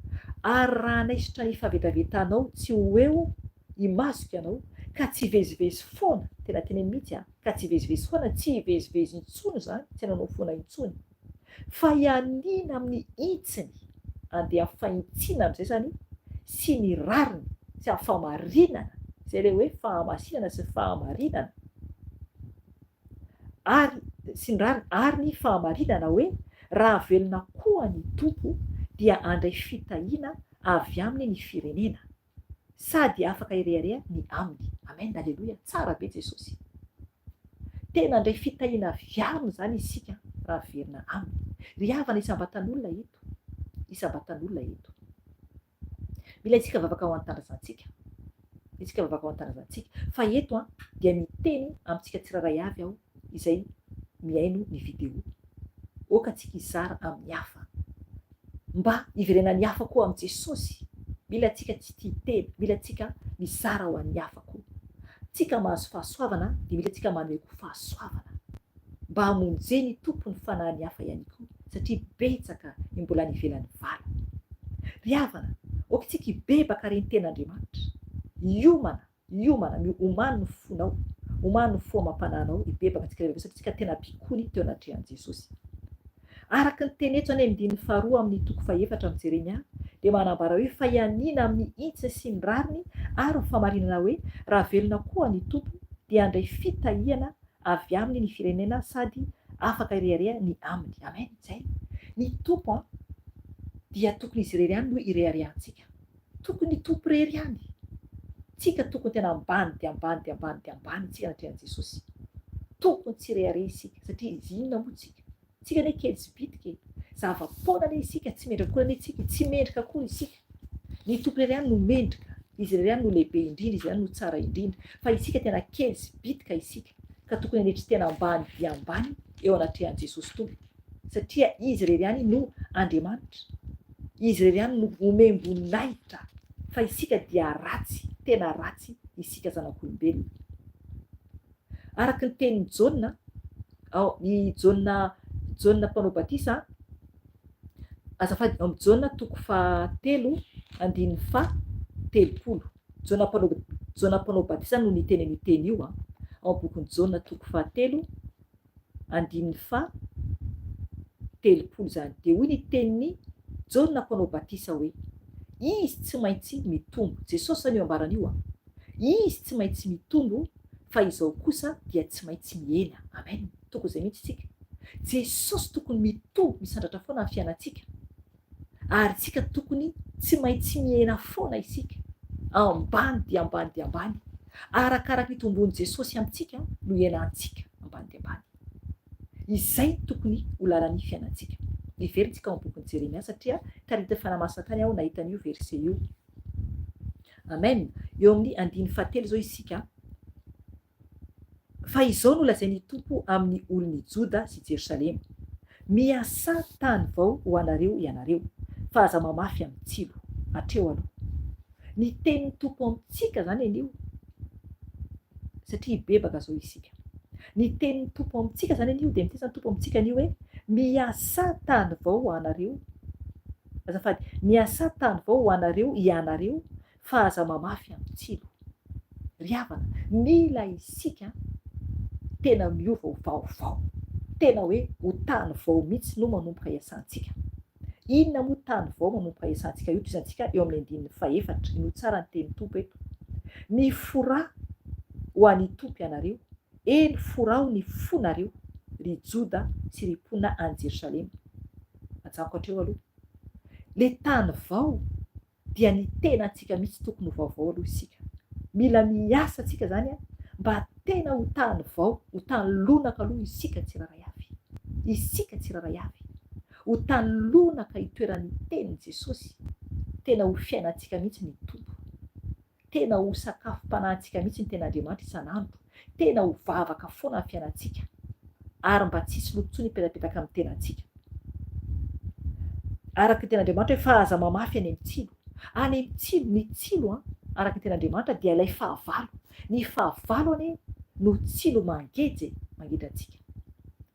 ary raha naisitra ny fahavetavetanao tsy ho eo himasika ianao ka tsy hivezivezy foana, tena teneny mihitsy ka tsy hivezivezy foana, tsy hivezivezy intsony zany, tsy hanao foana intsony, fa ianina amin'ny hitsiny andeha fahintsiana amin'izay zany sy ny rariny sy amin'ny fahamarinana, zay le hoe fahamasinana sy fahamarinana ary sy ny rariny ary ny fahamarinana hoe raha velona koa ny tompo dia handray fitahiana avy aminy ny firenena sady afaka irearea ny aminy. Amen. Alleluia. Tsara be Jesosy. Tena handray fitahiana avy aminy zany isika raha verina aminy. Ry havana isam-batan'olona eto, isam-batan'olona eto. Mila isika vavaka ho an-tanazantsika, isika vavaka ho an-tanazantsika, fa eto dia miteny amintsika tsiraray avy aho izay mihaino ny vidéo. Oka tsika izara amin'ny hafa, mba hiverena ny hafa koa amin'i Jesosy. Mila tsika tsy tia tena, mila tsika mizara ho an'ny hafa koa. Tsika mahazo fahasoavana dia mila tsika manome koa fahasoavana mba hamonjeny tompony fanahy ny hafa ihany koa, satria betsaka ny mbola ny ivelan'ny vala. Ry havana, oka tsika hibebaka reny ten'Andriamanitra, hiomana, omany ny fonao, omany ny fo amam-pananao, hibebaka antsika rehetra satria tsika tena mpikony teo anatrehan'i Jesosy. Araka ny teny eto any amin'ny 2 amin'ny toko 4 amin'ny Jeremia dia manambara hoe fa ianina amin'ny hitsy sy ny rariny ary ny fahamarinana hoe raha velona koa ny tompo dia handray fitahiana avy aminy ny firenena sady afaka irearea ny aminy. Amen. Zay ny tompo dia tokony izy irery ihany no ireareantsika, tokony tompo irery ihany. Tsika tokony tena ambany dia ambany dia ambany dia ambany tsika anatrehan'i Jesosy, tokony tsy ireare isika satria izy inona moa tsika ane kely sy bitika e, zava-poana ane isika, tsy mendrika koa ane isika, tsy mendrika koa isika. Ny tompo irery ihany no mendrika, izy irery ihany no lehibe indrindra, izy ihany no tsara indrindra, fa isika tena kely sy bitika isika, ka tokony anetry tena ambany dia ambany eo anatrehan'i Jesosy tompo, satria izy irery ihany no Andriamanitra, izy irery ihany no omem-boninahitra, fa isika dia ratsy, tena ratsy isika zanak'olombelona. Araka ny tenin'ny Jauna, ny Jauna mpanao batisa, azafady amin'ny Jauna toko 7 andininy 30. Jauna mpanao batisa no niteny io ao bokin'ny Jauna toko 7 andininy 30 zany. Dia hoy ny tenin'ny Jauna mpanao batisa hoe izy tsy maintsy mitombo. Jesosy zany io ambaran'io a, izy tsy maintsy mitombo fa izao kosa dia tsy maintsy miena. Amen. Tokony zay mihitsy isika. Jesosy tokony mitombo misandratra foana amin'ny fiainantsika, ary tsika tokony tsy maintsy miena foana isika, ambany dia ambany dia ambany, arakaraka itombony Jesosy amintsika no ienantsika ambany dia ambany. Izay tokony ho lalan'ny fiainantsika. Iverintsika ao amin'ny bokin'i Jeremia satria tarita fanamasina tany aho nahita an'io verset io. Amen. Eo amin'ny 9:7 zao isika. Fa izao no lazain'ny Tompo amin'ny olon'i Joda sy Jerosalema: miasa tany vao ho anareo ianareo, fa aza mamafy amin'ny tsilo. Hatreo aloha. Ny tenin'ny Tompo amintsika zany anio, satria bebaka zao isika. Ny tenin'ny Tompo amintsika zany anio, dia miteny Tompo amintsika anio hoe miasa tany vao ho anareo, azafady, miasa tany vao ho anareo ianareo, fa aza mamafy amin'ny tsilo. Ry havana, mila isika tena miova ho vaovao, tena hoe ho tany vao mihitsy no manomboka iasantsika. Inona moa tany vao manomboka iasantsika io? Toy izantsika eo amin'ny 9:4, ino tsara ny tenin'ny Tompo eto: mifora ho an'ny Tompo ianareo, eny forao ny fonareo ry Joda sy ry mponina any Jerosalema. Ajako hatreo aloha. Le tany vao dia ny tenantsika mihitsy tokony ho vaovao aloha isika. Mila miasa antsika zany a mba tena ho tany vao, ho tany lonaka aloha isika tsiraray avy. Isika tsiraray avy. Ho tany lonaka itoeran'ny tenin'i Jesosy. Tena ho fiainantsika mihitsy ny Tompo. Tena ho sakafom-panahintsika mihitsy ny ten'Andriamanitra isan'andro. Tena ho vavaka foana ny fiainantsika. Ary mba tsisy lokontsony hipetapetaka amin'ny tenantsika. Araka ny ten'Andriamanitra hoe fa aza mamafy any amin'ny tsilo. Any amin'ny tsilo, ny tsilo a, araka ny ten'Andriamanitra dia ilay fahavalo. Ny fahavalo anie no tsilo mangejy mangedra antsika.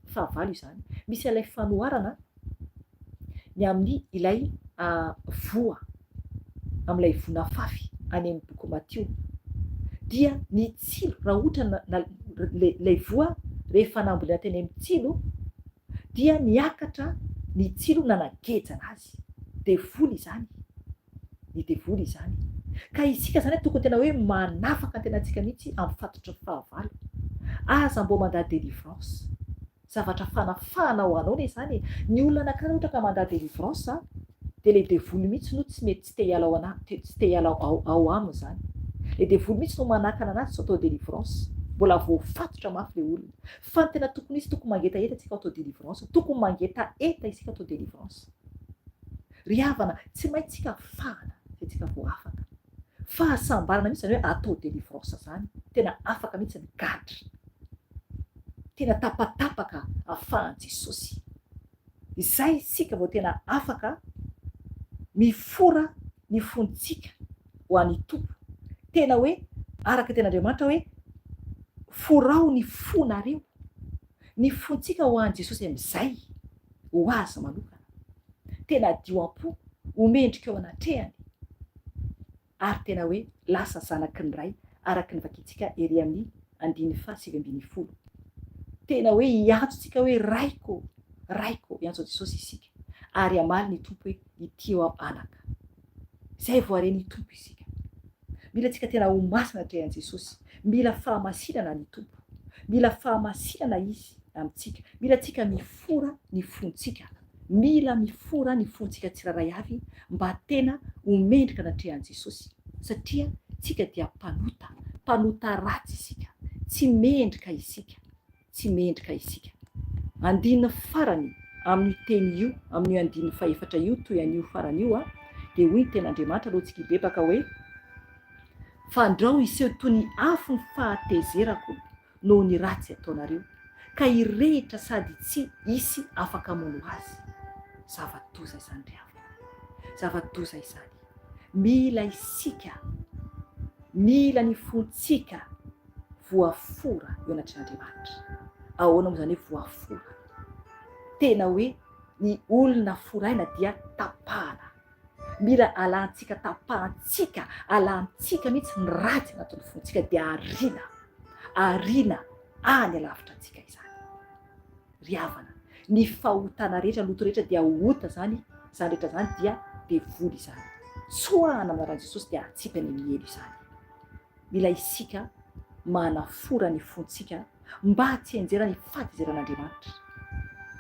Fahavalo izany. Misy ilay fanoharana ny amin'ny ilay voa, amin'ilay vonafafy any amin'ny boky Matthieu. Dia ny tsilo, raha ohatra ilay voa rehefa nambolena teny amin'ny tsilo, dia niakatra ny tsilo nanageja anazy. Devoly izany. Ny devoly izany. Ka isika zany tokony tena hoe manafaka ny tenantsika mihitsy amin'ny fatotry ny fahavalo. Aza mbô mandady délivrance. Zavatra fanafahana ho anao izany. Ny olona anankiray ohatra ka mandady délivrance, dia le devoly mihitsy no tsy mety tsy te hiala ao aminy zany. Le devoly mihitsy no manakana anazy tsy atao délivrance. Mbola voafatotra mafy le olona. Fa ny tena tokony izy tokony mangetaeta isika atao délivrance. Tokony mangetaeta isika atao délivrance. Ry havana, tsy maintsy tsika fahana dia tsika vao afaka. Fahasambarana mihitsy zany hoe atao délivrance zany. Tena afaka mihitsy ny gadra. Tena tapatapaka ahafahan'i Jesosy. Izay isika vao tena afaka mifora ny fontsika ho an'ny Tompo. Tena hoe araka ten'Andriamanitra hoe forao ny fonareo. Ny fontsika ho an'i Jesosy amin'izay ho azy manokana. Tena dio am-po, homendrika eo anatrehany. Ary tena hoe lasa zanaky ny ray, araka ny vakintsika ery amin'ny 9:7. Tena hoe hiantsontsika hoe raiko, hiantso Jesosy isika. Ary amaly ny Tompo hoe ity eo anaka. Izay voaren'ny Tompo isika. Mila tsika tena ho masina atrehan'i Jesosy. Mila fahamasinana ny Tompo. Mila fahamasinana izy amintsika. Mila tsika mifora ny fontsika. Mila mifora ny fontsika tsiraray avy mba tena homendrika natrehan'i Jesosy. Satria tsika dia mpanota ratsy isika. Tsy mendrika isika. Tsy mendrika isika. Andininy farany amin'ny teny io, amin'ny 9:4 io, toy an'io farany io dia hoy ny ten'Andriamanitra alohantsika hibebaka hoe: fandrao iseho toy ny afo ny fahatezerako noho ny ratsy ataonareo, ka hirehitra sady tsy hisy afaka hamono azy. Zava-doza izany ry havana. Zava-doza izany. Mila isika, mila ny fontsika voafora eo anatrehan'Andriamanitra. Ahoana moa zany hoe voafora? Tena hoe ny olona foraina dia tapahana. Mila alantsika, tapahantsika, alantsika mihitsy ny ratsy anatin'ny fontsika dia arina any alavitra antsika izany. Ry havana, ny fahotana rehetra, loto rehetra dia hota zany rehetra zany dia devoly izany. tsoahana amin'n'arahan'i Jesosy dia atsipany amin'ny elo izany. Mila isika manafora ny fontsika mba tsy anjera ny fahatezeran'Andriamanitra,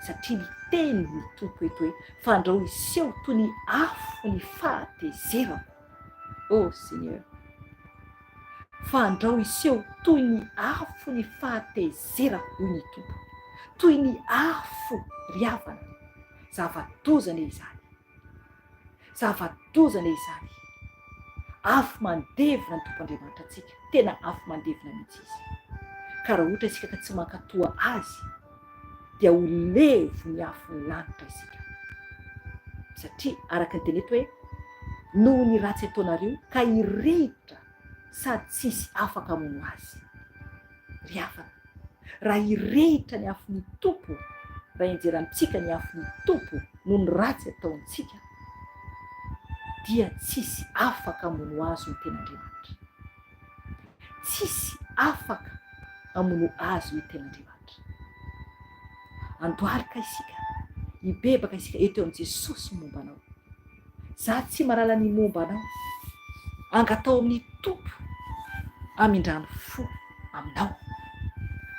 satria ny teny ny tompo eto hoe fandraho iseho toy ny afo ny fahatezerako. Oh Seigneur, fandraho iseho toy ny afo ny fahatezerako hoy ny tompo, toy ny afo ry havana. Zavadozana izany, zavadozana izany. Afo mandevina ny tompo Andriamanitra antsika, tena afo mandevina mihitsy izy. Ka raha ohatra isika ka tsy mankatoa azy dia ho levo ny afo ny lanitra isika, satria araka ny teny eto hoe noho ny ratsy ataonareo ka hirehitra sady tsisy afaka hamono azy. Ry havana, raha hirehitra ny afon'ny tompo, raha enjerantsika ny afon'ny tompo noho ny ratsy ataontsika, dia tsisy afaka hamono azy ny ten'Andriamanitra, tsisy afaka hamono azy ny ten'Andriamanitra. Andohalika isika, hibebaka isika eto amin'i Jesosy momba anao. Za tsy marala ny momba anao, angatao amin'ny tompo hamindrany fo aminao,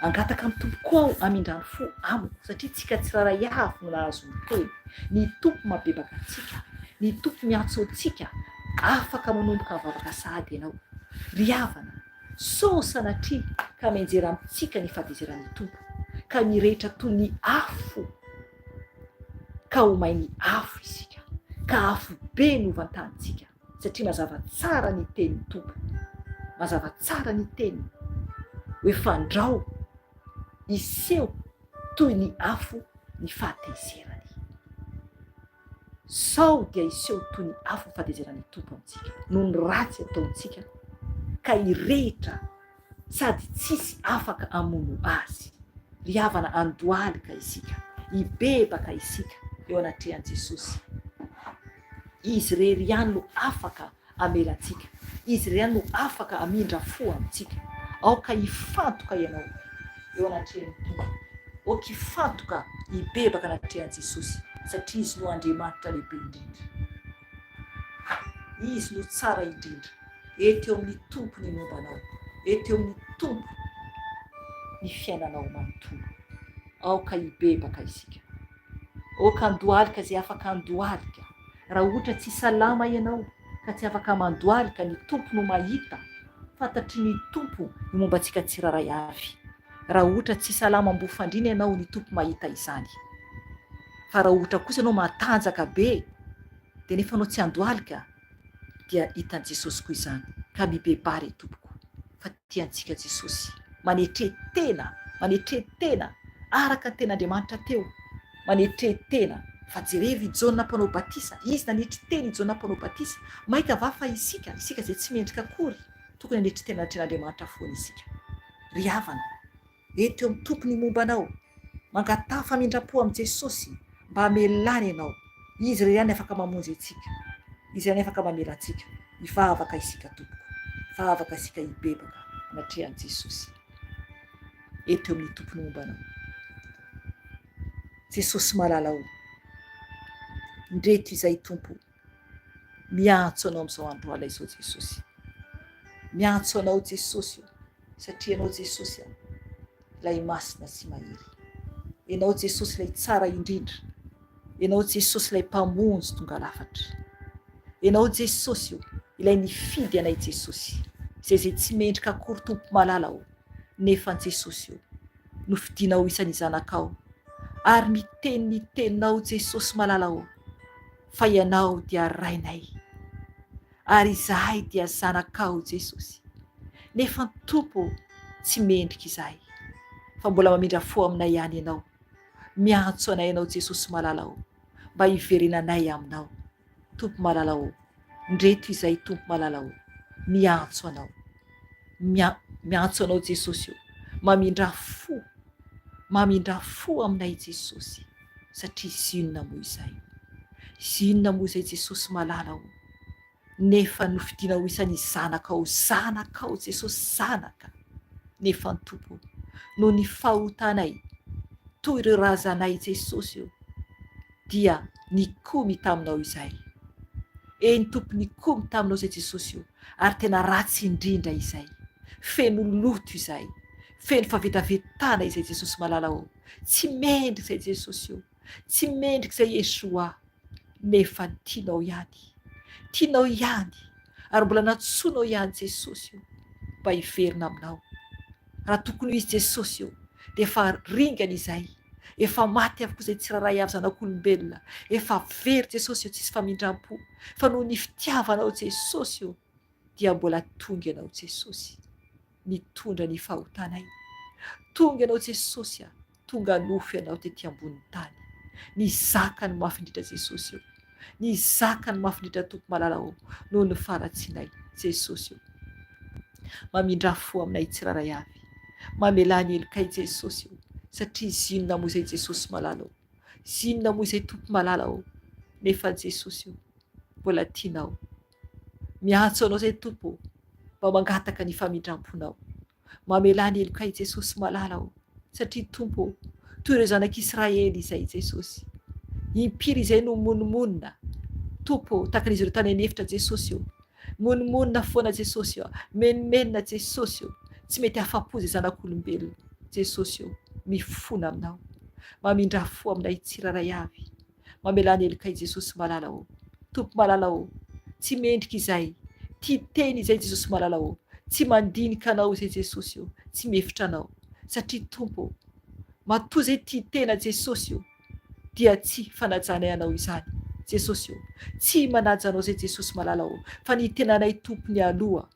angataka amin'ny tompo koa aho hamindrany fo amiko, satria tsika tsiraray avy no nahazo ny teny. Ny tompo mabebaka antsika, ny tompo miantso antsika, afaka manomboka mivavaka sahady ianao. Ry havana, sao sanatria ka mianjera amintsika ny fahatezeran'ny tompo, ka mirehitra toy ny afo, ka ho may ny afo isika, ka afo be no vantantsika, satria mazava tsara ny tenin'ny tompo, mazava tsara ny teny hoe fandraho iseho toy ny afo ny fahatezerany. Sao dia iseho toy ny afo ny fahatezerany tompo amintsika noho ny ratsy ataontsika, ka hirehitra sady tsisy afaka hamono azy. Ry havana, andohalika isika, hibebaka isika eo anatrehan'i Jesosy. Izy rery ihany no afaka hamelantsika, izy rery ihany no afaka hamindra fo amintsika. Aoka hifantoka ianao eo anatrehan'ny tompo, aoka hifantoka hibebaka anatrehan'i Jesosy, satria izy no Andriamanitra lehibe indrindra, izy no tsara indrindra. Eto eo amin'ny tompo ny mombanao, eto eo amin'ny tompo ny fiainanao manontolo. Aoka hibebaka isika, aoka andohalika zay afaka andohalika. Raha ohatra tsy salama ianao ka tsy afaka mandohalika, ny tompo no mahita, fantatry ny tompo ny momba antsika tsiraray avy. Raha ohatra tsy salama ambofandrina ianao, ny tompo mahita izany. Fa raha ohatra kosa ianao matanjaka be dia nefa anao tsy andohalika, dia hitan'i Jesosy koa izany. Ka mibebary tompoko, fa tiantsika Jesosy, manetretena araka ny ten'Andriamanitra teo, manetretena. Fa jerevy Jaona mpanao batisa, izy nanetriteny Jaona mpanao batisa, maika va fa isika zay tsy mendrika akory, tokony hanetritena ten'Andriamanitra foana isika. Ry havana, eto eo amin'ny tompony mombanao, mangatà famindram-po amin'i Jesosy mba hamelany ianao. Izy iray ihany afaka mamonjy antsika, izy ihany afaka mamela antsika. Hivavaka isika tompoko, hivavaka isika hibebaka anatrehan'i Jesosy eto eo amin'ny tompony mombanao. Jesosy malala o, ndreto izay tompo, miantso anao amin'izao andro alina izao Jesosy, miantso anao Jesosy, satria ianao Jesosy ilay masina sy mahery, ianao Jesosy ilay tsara indrindra, ianao Jesosy ilay mpamonjy tonga lafatra, ianao Jesosy ilay nifidy anay Jesosy, zay tsy mendrika akory tompo malala o, nefa Jesosy nofidinao isan'ny zanakao, ary miteny ny teninao Jesosy malala o, fa ianao dia rainay, ary izahay dia zanakao Jesosy. Nefa tompo tsy mendrika izahay, fa mbola mamindra fo aminay ihany ianao, miantso anay ianao Jesosy malala o, mba hiverenanay aminao. Tompo malala o, ndreto izay tompo malala o, miantso anao, miantso anao Jesosy, mamindra fo aminay Jesosy, satria zinona moa izay, zinona moa izay Jesosy malala o, nefa nofidinao isan'ny zanakao Jesosy, zanaka. Nefa tompo, no ny fahotanay toy ireo razanay Jesosy dia nikomy taminao izay, eny tompony komy taminao zay Jesosy io, ary tena ratsy indrindra izay, feno loto izay, feno favetavetana izay Jesosy malalao, tsy mendrika izay Jesosy io, tsy mendrika izay Yesoa, nefa tianao ihany, ary mbola natsoinao ihany Jesosy io mba hiverina aminao. Raha tokony izy Jesosy io dia efa ringana izay, efa maty avokoa izay tsirairay avy zanak'olombelona, efa very Jesosy io, tsisy famindram-po, fa noho ny fitiavanao Jesosy io dia mbola tonga ianao Jesosy, mitondra ny fahotanay. Tonga ianao Jesosy, tonga nofo ianao tetỳ ambonin'ny tany. Ny zaka ny mafindritra Jesosy io, ny zaka ny mafindritra Tompo malalao noho ny faratsinay Jesosy io. Mamindra fo aminay tsiraray avy, mamelany elokay Jesosy io, satria zinona moa izay Jesosy malalao, zinona moa izay Tompo malalao, nefa Jesosy io mbola tianao. Miantso anao izay Tompo mba mangataka ny famindram-ponao, mamelany elokay Jesosy malalao, satria Tompo toy ireo zanak'Israely izay Jesosy, impiry izay no monimonina Tompo, takan'izy ireo tany anefitra Jesosy io, monimonina foana Jesosy io, menomenina Jesosy io, tsy mety afa-po izay zanak'olombelona Jesosy io, mifona aminao, mamindra fo aminay tsiraray avy, mamelany elokay Jesosy malalao. Tompo malalao, tsy mendrika izay, tia teny izay Jesosy malalao, tsy mandinika anao izay Jesosy io, tsy mefitra anao, satria Tompo matoa izay tia tena Jesosy io dia tsy fanajanay anao izany Jesosy io, tsy manaja anao izay Jesosy malalao, fa ny tenanay Tompo ny aloha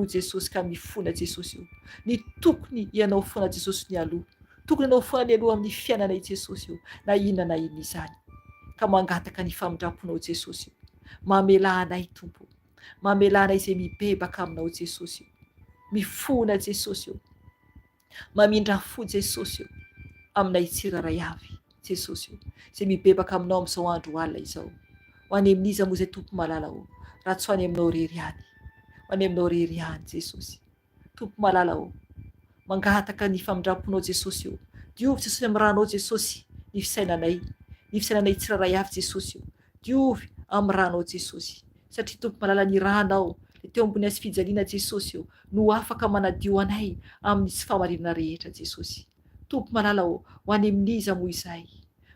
Jesosy, ka mifona Jesosy io, ny tokony ianao foana Jesosy ny aloha, tokony ianao foana ny aloha amin'ny fiainanay Jesosy io, na inona na inona izany, ka mangataka ny famindram-ponao Jesosy io, mamelanay Tompo, mamelanay izay mibebaka aminao Jesosy io, mifona Jesosy io, mamindra fo Jesosy io aminay tsiraray avy Jesosy io, izay mibebaka aminao amin'izao andro alina izao. Ho any amin'iza moa izay Tompo malalao, raha tsy ho any aminao rery ihany, ho any aminao rery ihany Jesosy. Tompo malalao, mangataka ny famindram-ponao Jesosy io, diovy Jesosy amin'ny ranao Jesosy ny fisainanay tsiraray avy Jesosy io, diovy amin'ny ranao Jesosy, satria Tompo malala ny ranao le teo ambony azy fijaliana Jesosy io no afaka manadio anay amin'ny tsy fahamarinana rehetra Jesosy. Tompo malalao, ho any amin'iza moa izay,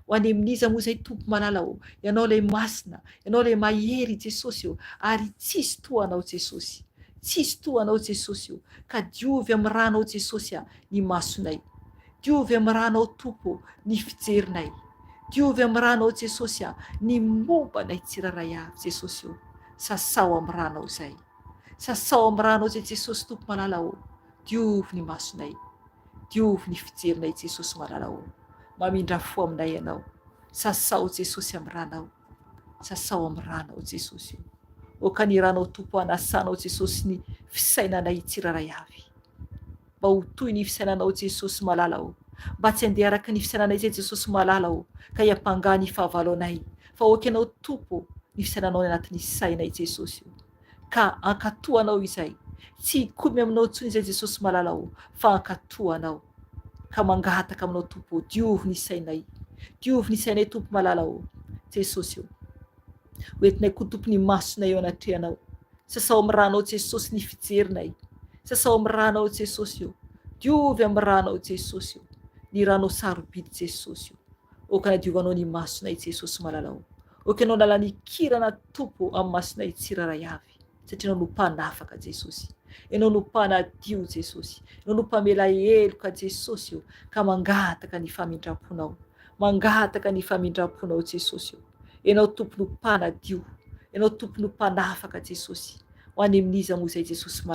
ho any amin'iza moa izay Tompo malalao, ianao ilay masina, ianao ilay mahery Jesosy io, ary tsisy toanao Jesosy, tsisy toanao Jesosy io, ka diovy amin'ny ranao Jesosy ny masonay, diovy amin'ny ranao Tompo ny fijerinay, diovy amin'ny ranao Jesosy ny mombanay tsiraray avy Jesosy io, sasao amin'ny ranao izay, sasao amin'ny ranao izay Jesosy Tompo malalao, diovy ny masonay, diovy ny fijerinay Jesosy malalao, mamindra fo aminay ianao, sasao Jesosy amin'ny ranao, sasao amin'ny ranao Jesosy io, oka ny ranao Tompo anasanao Jesosy ny fisainanay tsiraray avy, mba ho toy ny fisainanao Jesosy malalao, mba tsy handeha araka ny fisainanay izay Jesosy malalao ka hiampangah ny fahavalo anay, fa oka ianao Tompo ny fisainanao ny anatin'ny sainay Jesosy io, ka ankatoanao izay, tsy hikomy aminao intsony izay Jesosy malalao, fa ankatoanao, ka mangataka aminao Tompo, diovy ny sainay Tompo malalao Jesosy io, hoentinay koa Tompo ny masonay eo anatrehanao, sasao amin'ny ranao Jesosy ny fijerinay, sasao amin'ny ranao Jesosy io, diovy amin'ny ranao Jesosy io, ny ranao sarobidy Jesosy io, oka nadiovanao ny masonay Jesosy malalao, oka ianao nalany kirana Tompo amin'ny masonay tsiraray avy, satria ianao no mpanafaka Jesosy, ianao no mpanadio Jesosy, ianao no mpamela heloka Jesosy io, ka mangataka ny famindram-ponao, mangataka ny famindram-ponao Jesosy io, ianao Tompo no mpanadio, ianao Tompo no mpanafaka Jesosy, ho any amin'iza moa izay Jesosy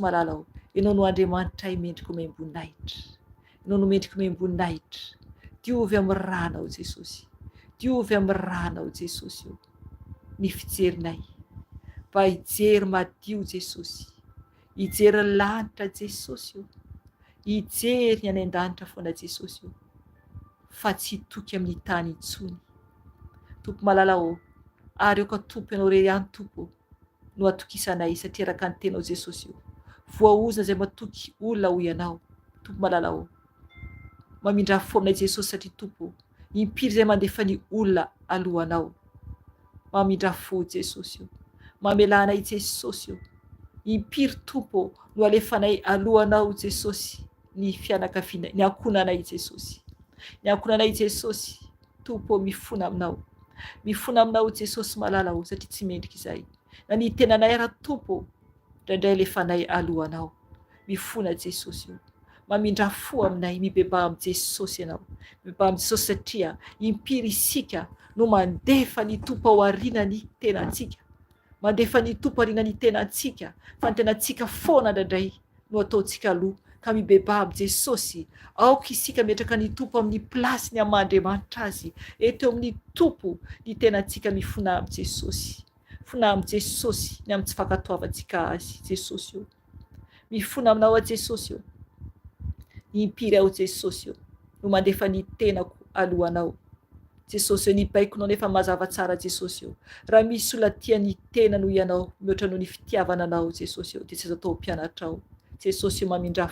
malalao, ianao no Andriamanitray mendrika miamboninahitra, ianao no mendrika miamboninahitra, diovy amin'ny ranao Jesosy, diovy amin'ny ranao Jesosy io, ny fijerinay, mba hijery madio Jesosy, hijery lanitra Jesosy io, hijery ny any an-danitra foana Jesosy io, fa tsy hitoky amin'ny tany intsony. Tompo malalao, ary oka Tompo ianao rery ihany Tompo no atokisanay, satria araka ny tenao Jesosy io, voaozana izay matoky olona ho ianao Tompo malalao, mamindra fo aminay Jesosy, satria Tompo impiry izay mandefa ny olona alohanao, mamindra fo Jesosy io, mamelanay Jesosy io, impiry tompo no alefanay alohanao Jesosy, ny fianakavianay, ny ankonanay Jesosy, ny ankonanay Jesosy, tompo mifona aminao Jesosy malala satria tsy mendrika izahay, na ny tenanay ara tompo indraindray alefanay alohanao, mifona Jesosy io, mamindra fo aminay, mibeba amin'ny Jesosy ianao, mibeba amin'ny Jesosy satria impiry isika no mandefa ny tompo ao aorianany tenantsika, mandefa ny tompo aorianany tenantsika, fa ny tenantsika foana indraindray no ataontsika aloha, ka mibeba amin'ny Jesosy, aoka isika metraka ny tompo amin'ny plasy ny Amaandriamanitra azy, eto amin'ny tompo ny tenantsika mifona amin'ny Jesosy, fona amin'ny Jesosy ny amin'ny tsy fankatoavantsika azy Jesosy io, mifona aminao a Jesosy io, impiry ao Jesosy io no mandefa ny tenako alohanao Jesosy io, nibaikonao nefa mazava tsara Jesosy io, raha misy olona tia ny tena noho ianao, mihoatra noho ny fitiavana anao Jesosy io, dia tsy azo atao mpianatra ao Jesosy io, mamindra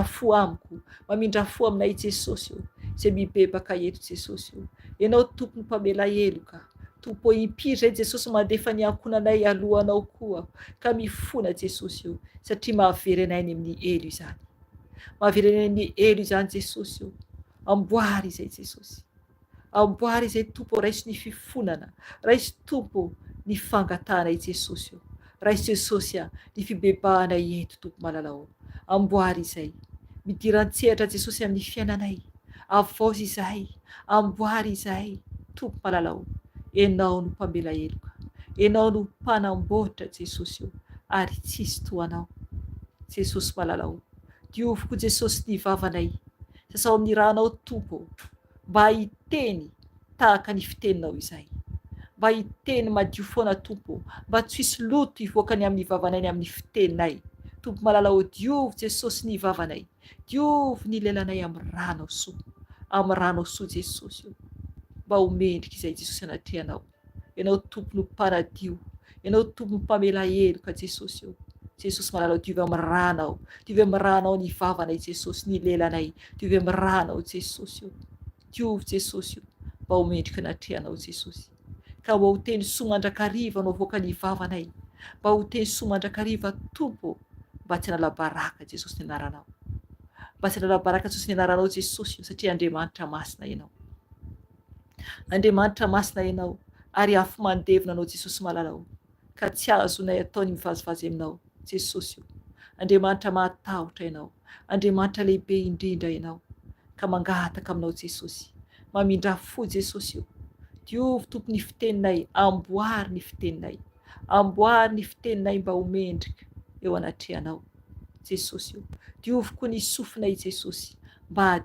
fo amiko, mamindra fo aminay Jesosy io, izay mibebaka eto Jesosy io, ianao tompony mpamela heloka, tompo impiry zay Jesosy mandefa ny ankonanay alohanao koa, ka mifona Jesosy io, satria mahavery anay any amin'ny elo izany, mahavery anay amin'ny elo izany Jesosy io, amboary izay Jesosy, amboary izay tompo, raisy ny fifonana, raisy tompo ny fangatanay Jesosy io, raisy Jesosy ny fibebahanay eto tompo malalao, amboary izay, midiran-tsehatra Jesosy amin'ny fiainanay, avozy izahay, amboary izahay tompo malalao, ianao no mpamela heloka, ianao no mpanamboatra Jesosy io, ary tsisy toanao Jesosy malalao, dioviko Jesosy ny vavanay, sasao amin'ny rahanao tompo, mba hiteny tahaka ny fiteninao izay, mba hiteny madio foana tompo, mba tsy hisy loto hivoaka ny amin'ny vavanay ny amin'ny fiteninay tompo malalao, diovo Jesosy ny vavanay, diovo ny lelanay amin'ny ranao soa Jesosy io, mba homendrika izay Jesosy anatrehanao, ianao tompo no mpanadio, ianao tompo mpamela heloka Jesosy io, Jesosy malalao, diovy amin'ny ranao ny vavanay Jesosy, ny lelanay, diovy amin'ny ranao Jesosy io, diovy Jesosy io, mba homendrika anatrehanao Jesosy, ka mba ho teny soa mandrakariva no avoaka ny vavanay, mba ho teny soa mandrakariva tompo, mba tsy hanala baraka Jesosy ny anaranao, mba tsy hanala baraka Jesosy ny anaranao Jesosy io, satria Andriamanitra masina ianao, Andriamanitra masina ianao, ary afo mandevona anao Jesosy malalao, ka tsy azonay ataony mivazivazy aminao Jesosy io, Andriamanitra mahatahotra ianao, Andriamanitra lehibe indrindra ianao, ka mangataka aminao Jesosy, mamindra fo Jesosy io, diovy tompo ny fiteninay, amboary ny fiteninay mba homendrika eo anatrehanao Jesosy io, diovy koa ny sofinay Jesosy, mba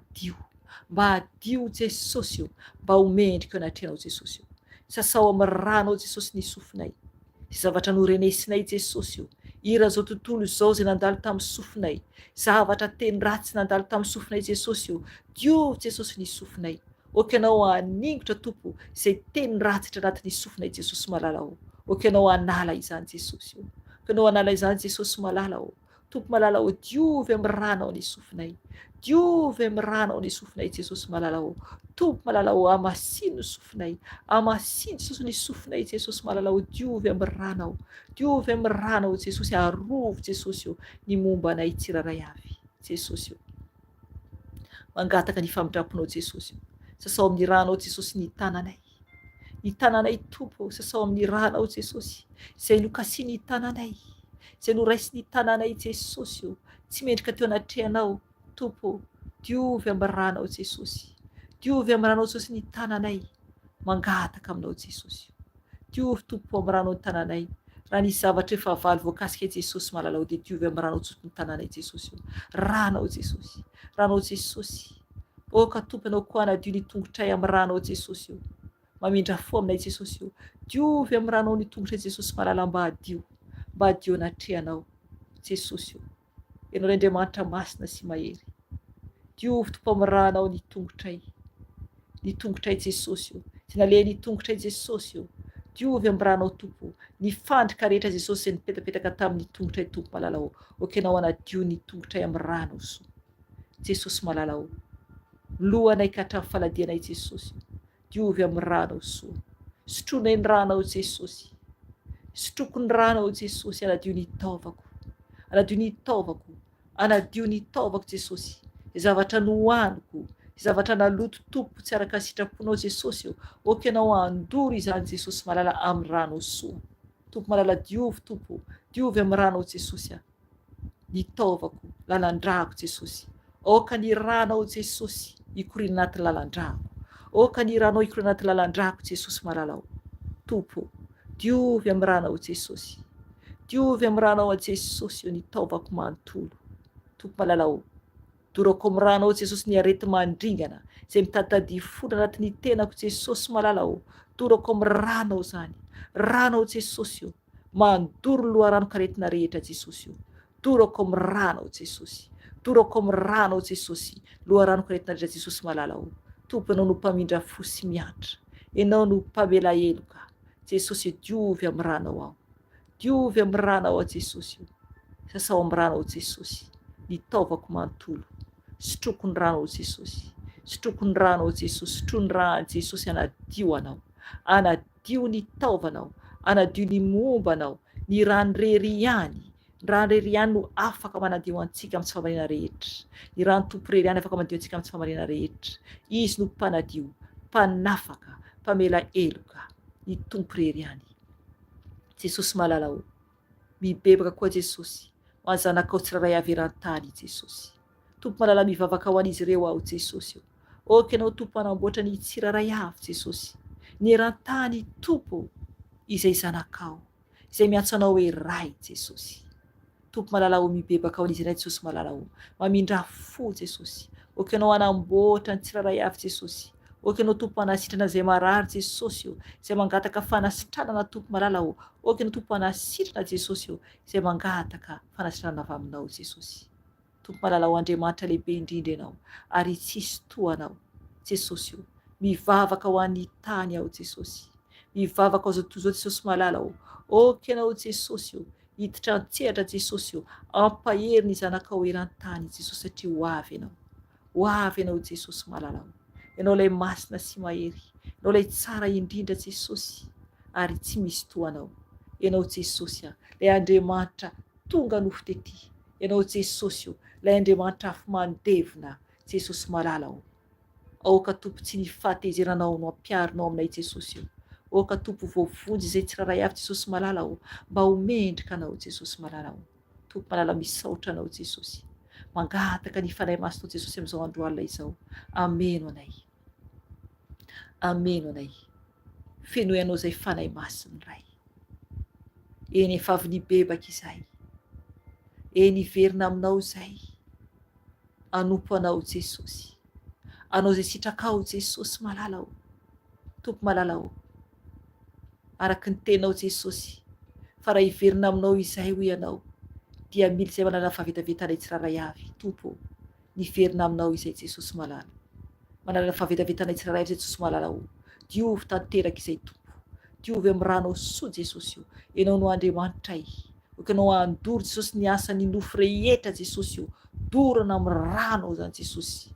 hadio Jesosy io, mba homendrika eo anatrehanao Jesosy io, sasao amin'ny ranao Jesosy ny sofinay, sy zavatra norenesinay Jesosy io, ira zao tontolo zao zay nandalo tamin'ny sofinay, zavatra teny ratsy nandalo tamin'ny sofinay Jesosy io, diovy Jesosy ny sofinay, oka ianao haningotra tompo izay teny ratsitra anatin'ny sofinay Jesosy malalao, oka ianao hanala izany Jesosy io, oka ianao hanala izany Jesosy malalao, tompo malalao, diovy amin'ny ranao ny sofinay, diovy amin'ny ranao ny sofinay Jesosy malalao, tompo malalao, amasino sofinay, amasino Jesosy ny sofinay Jesosy malalao, diovy amin'ny ranao Jesosy, arovo Jesosy io ny momba anay tsiraray avy Jesosy io, mangataka ny famindramponao Jesosy io, sasao amin'ny ranao Jesosy ny tananay tompo, sasao amin'ny ranao Jesosy, izay nokasi ny tananay, izay noraisy ny tananay Jesosy io, tsy mendrika teo anatrehanao tompo, diovy amin'ny ranao Jesosy, diovy amin'ny ranao Jesosy ny tananay, mangataka aminao Jesosy, diovy tompo amin'ny ranao ny tananay, raha nisy zavatra efa valy voakasika Jesosy malalao, dia diovy amin'ny ranao Jesosy ny tananay Jesosy io, ranao Jesosy, oka tompo ianao koa hanadio ny tongotray amin'ny ranao Jesosy io, mamindra fo aminay Jesosy io, diovy amin'ny ranao ny tongotray Jesosy malala, mba hadio anatrehanao Jesosy io, ianao Andriamanitra masina sy mahery, diovy tompo amin'ny ranao ny tongotray Jesosy io, tsy naleha ny tongotray Jesosy io, diovy amin'ny ranao tompo, ny fandrika rehetra Jesosy izay nipetapetaka tamin'ny tongotray tompo malalao, oka ianao hanadio ny tongotray amin'ny ranao soa Jesosy malalao, lohanay ka hatramin'ny faladianay Jesosy, diovy amin'ny ranao soa, sotroina ny ranao Jesosy, sotroko ny ranao Jesosy, anadio ny taovako, anadio ny taovako, anadio ny taovako Jesosy, zavatra nohaniko, zavatra naloto tompo tsy araka sitraponao Jesosy eo, oka ianao andoro izany Jesosy malala amin'ny rano soa, tompo malala diovy tompo, diovy amin'ny ranao Jesosy ny taovako, lalandrako Jesosy, oka ny ranao Jesosy ikorina anaty lalandrako, oka ny ranao ikorina anaty lalandrako Jesosy malalao, tompo diovy amin'ny ranao Jesosy, diovy amin'ny ranao Jesosy eo ny taovako manontolo, tompo malalao, dorako amin'ny ranao Jesosy ny arety mandringana izay mitaditady fona anatin'ny tenako Jesosy malalao, dorako amin'ny ranao zany, ranao Jesosy eo, mandoro loharanoko aretina rehetra Jesosy eo, dorako amin'ny ranao Jesosy, dorako amin'ny ranao Jesosy, loharanoko aretina rehetra Jesosy malalao, tompo ianao no mpamindra fo sy mianatra, ianao no mpamela heloka Jesosy, diovy amin'ny ranao aho, diovy amin'ny ranao aho Jesosy eo, sasao amin'ny ranao Jesosy, ny taovako manontolo, sotroko ny ranao Jesosy, sotroko ny ranao Jesosy, sotro ny rano Jesosy, anadio anao, anadio ny taovanao, anadio ny mombanao, ny rano rery ihany, ny rano rery ihany no afaka manadio antsika amin'ny tsy famarina rehetra, ny rano tompo rery ihany afaka manadio antsika amin'ny tsy famarina rehetra, izy no mpanadio, mpanafaka, mpamela heloka, ny tompo rery ihany Jesosy malalao, mibebaka koa Jesosy ho an'ny zanakao tsiraray avy eran-tany Jesosy, tompo malala mivavaka ho an'izy ireo aho Jesosy eo, oka ianao tompo anamboatra ny tsiraray avy Jesosy, ny eran-tany tompo izay zanakao, izay miantso anao hoe ray Jesosy, tompo malalao mibebaka ho an'izy iray Jesosy malalao, mamindra fo Jesosy, oka ianao anamboatra ny tsiraray avy Jesosy, oka ianao tompo anasitrana izay marary Jesosy eo, izay mangataka fanasitranana tompo malalao, oka ianao tompo anasitrana Jesosy eo, izay mangataka fanasitranana avy aminao Jesosy, tompo malalao Andriamanitra lehibe indrindra ianao, ary tsisy toanao Jesosy eo, mivavaka ho an'ny tany aho Jesosy, mivavaka ho zao Jesosy malalao, oka ianao Jesosy eo, hiditra antsehatra Jesosy eo, ampahery ny zanakao eran-tany Jesosy, satria ho avy ianao Jesosy malalao, ianao ilay masina sy mahery, ianao ilay tsara indrindra Jesosy, ary tsy misy toanao, ianao Jesosy ilay Andriamanitra tonga nofotety, ianao Jesosy eo, ilay Andriamanitra afo mandevina Jesosy malalao, aoka tompo tsy ny fahatezeranao no ampiarinao aminay Jesosy eo, aoka tompo voavonjy izay tsiraray avy Jesosy malalao, mba homendrika anao Jesosy malalao, tompo malala misaotra anao Jesosy, mangataka ny fanahy masonao Jesosy amin'izao andro alina izao, ameno anay, ameno anay, fenoy anao izay fanahy masiny ray, eny efa avy nibebaka izay, eny hiverina aminao izay, anompo anao Jesosy, anao izay sitrakao Jesosy malalao, tompo malalao, araka ny tenao Jesosy, fa raha hiverina aminao izay ho ianao, dia mily izay manana fahavetavetanay tsiraray avy, tompo niverina aminao izay Jesosy malala, manana fahavetavetanay tsiraray avy Jesosy malalao, diovy tanteraka izay tompo, diovy amin'ny ranao soa Jesosy io, ianao no Andriamanitray, oka ianao andoro Jesosy ny asany nofo rehetra Jesosy io, dorana amin'ny rano zany Jesosy,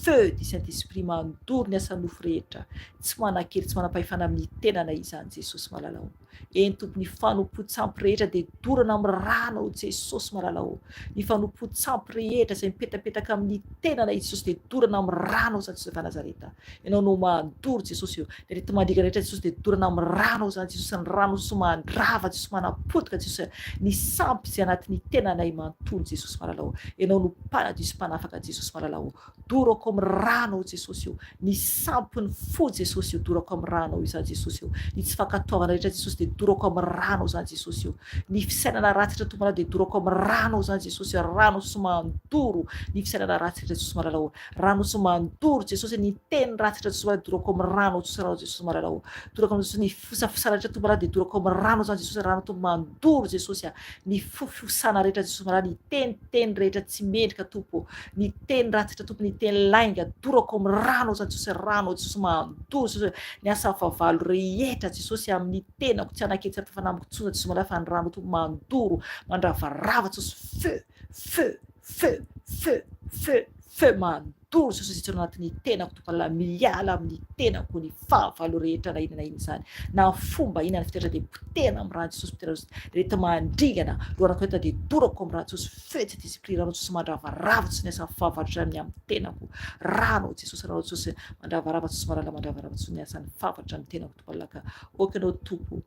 feu du Saint-Esprit mandoro ny asany nofo rehetra, tsy manan-kely tsy manam-pahefana amin'ny tenana izany Jesosy malalao, eny tompo ny fanompo-tsampy rehetra dia dorana amin'ny ranao Jesosy malalao, ny fanompo-tsampy rehetra izay mipetapetaka amin'ny tenana Jesosy dia dorana amin'ny ranao zany Jesosy Nazareta, ianao no mandoro Jesosy eo, ny arety mandriaka rehetra Jesosy dia dorana amin'ny ranao zany Jesosy, ny rano Jesosy mandrava Jesosy manapotika Jesosy, ny sampy izay anatin'ny tenanay manontolo Jesosy malalao, ianao no mpanadio sy mpanafaka Jesosy malalao, dorako amin'ny ranao Jesosy eo, ny sampy ny fo Jesosy eo, dorako amin'ny ranao izany Jesosy eo, ny tsy fankatoavana rehetra Jesosy dia dorako amin'ny ranao zany Jesosy eo, ny fisainana ratsy rehetra tompo dia dorako amin'ny ranao zany Jesosy eo, rano sy mandoro ny fisainana ratsy rehetra Jesosy malalao, rano sy mandoro Jesosy, ny teny ratsy rehetra Jesosy dorako amin'ny ranao Jesosy malalao, dorako amin'ny Jesosy, ny fosafosana rehetra tompo dia dorako amin'ny rano zany Jesosy, rano tompo mandoro Jesosy, ny fofosana rehetra Jesosy malalao, ny teniteny rehetra tsy mendrika tompo, ny teny ratsy rehetra tompo, ny teny lainga dorako amin'ny rano zany Jesosy, rano Jesosy mandoro Jesosy, ny asa favalo rehetra Jesosy amin'ny tenako tsy anaketsy fanambotsona Jesosy malalao, fa ny rano tompo mandoro mandravarava Jesosy, feu, feu, feu, feu, feu, fe mandoro Jesosy tsy anatin'ny tenako tomponalahy, miala amin'ny tenako ny fahavalo rehetra na inona iny zany, na fomba inona ny fitoetra de potena amin'ny rano Jesosy, potena rehetra mandringana loharako eto de dorako amin'ny rano Jesosy, fetsy disipline rano Jesosy mandravarava Jesosy ny asa fahavaratra amin'ny amin'ny tenako, rano Jesosy, rano Jesosy mandravarava Jesosy marala mandravarava Jesosy ny asan'ny fahavaratra amin'ny tenako tomponalahy, ka okanao tompo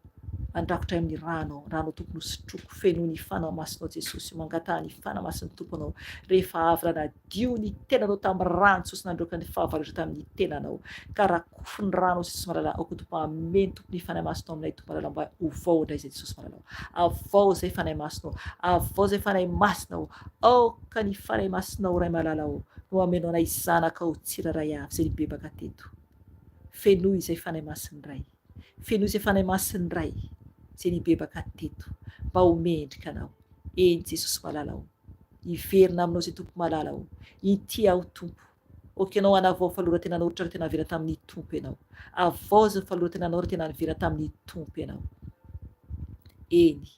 andrakotra amin'ny rano tompo nosotroko feno ny fanamasinao Jesosy, mangatahany fanamasin'ny tomponao rehefa avy nadio ny tenanao tamin'ny rano Jesosy, nandroaka ny fahavaratra tamin'ny tenanao, ka rakofo ny rano Jesosy marala, ao tompo ameny tompo ny fanamasinao aminay tompo marala, mba ovao indray zay Jesosy marala, avao zay fanahy masinao, avao zay fanahy masinao, ka ny fanahy masinao ray malalao no amenao anay zanakao tsiraray avy zay nibebaka teto, fenoy zay fanahy masin'ny ray, fenoy zay fanahy masin'ny ray zay nibebaka teto, mba homendrika anao eny Jesosy malalao, iverina aminao zay tompo malalao, ity aho tompo, okanao anavao falorantenanao ohatra ka tena vera tamin'ny tompo ianao, avao zay falorantenanao tena nivera tamin'ny tompo ianao, eny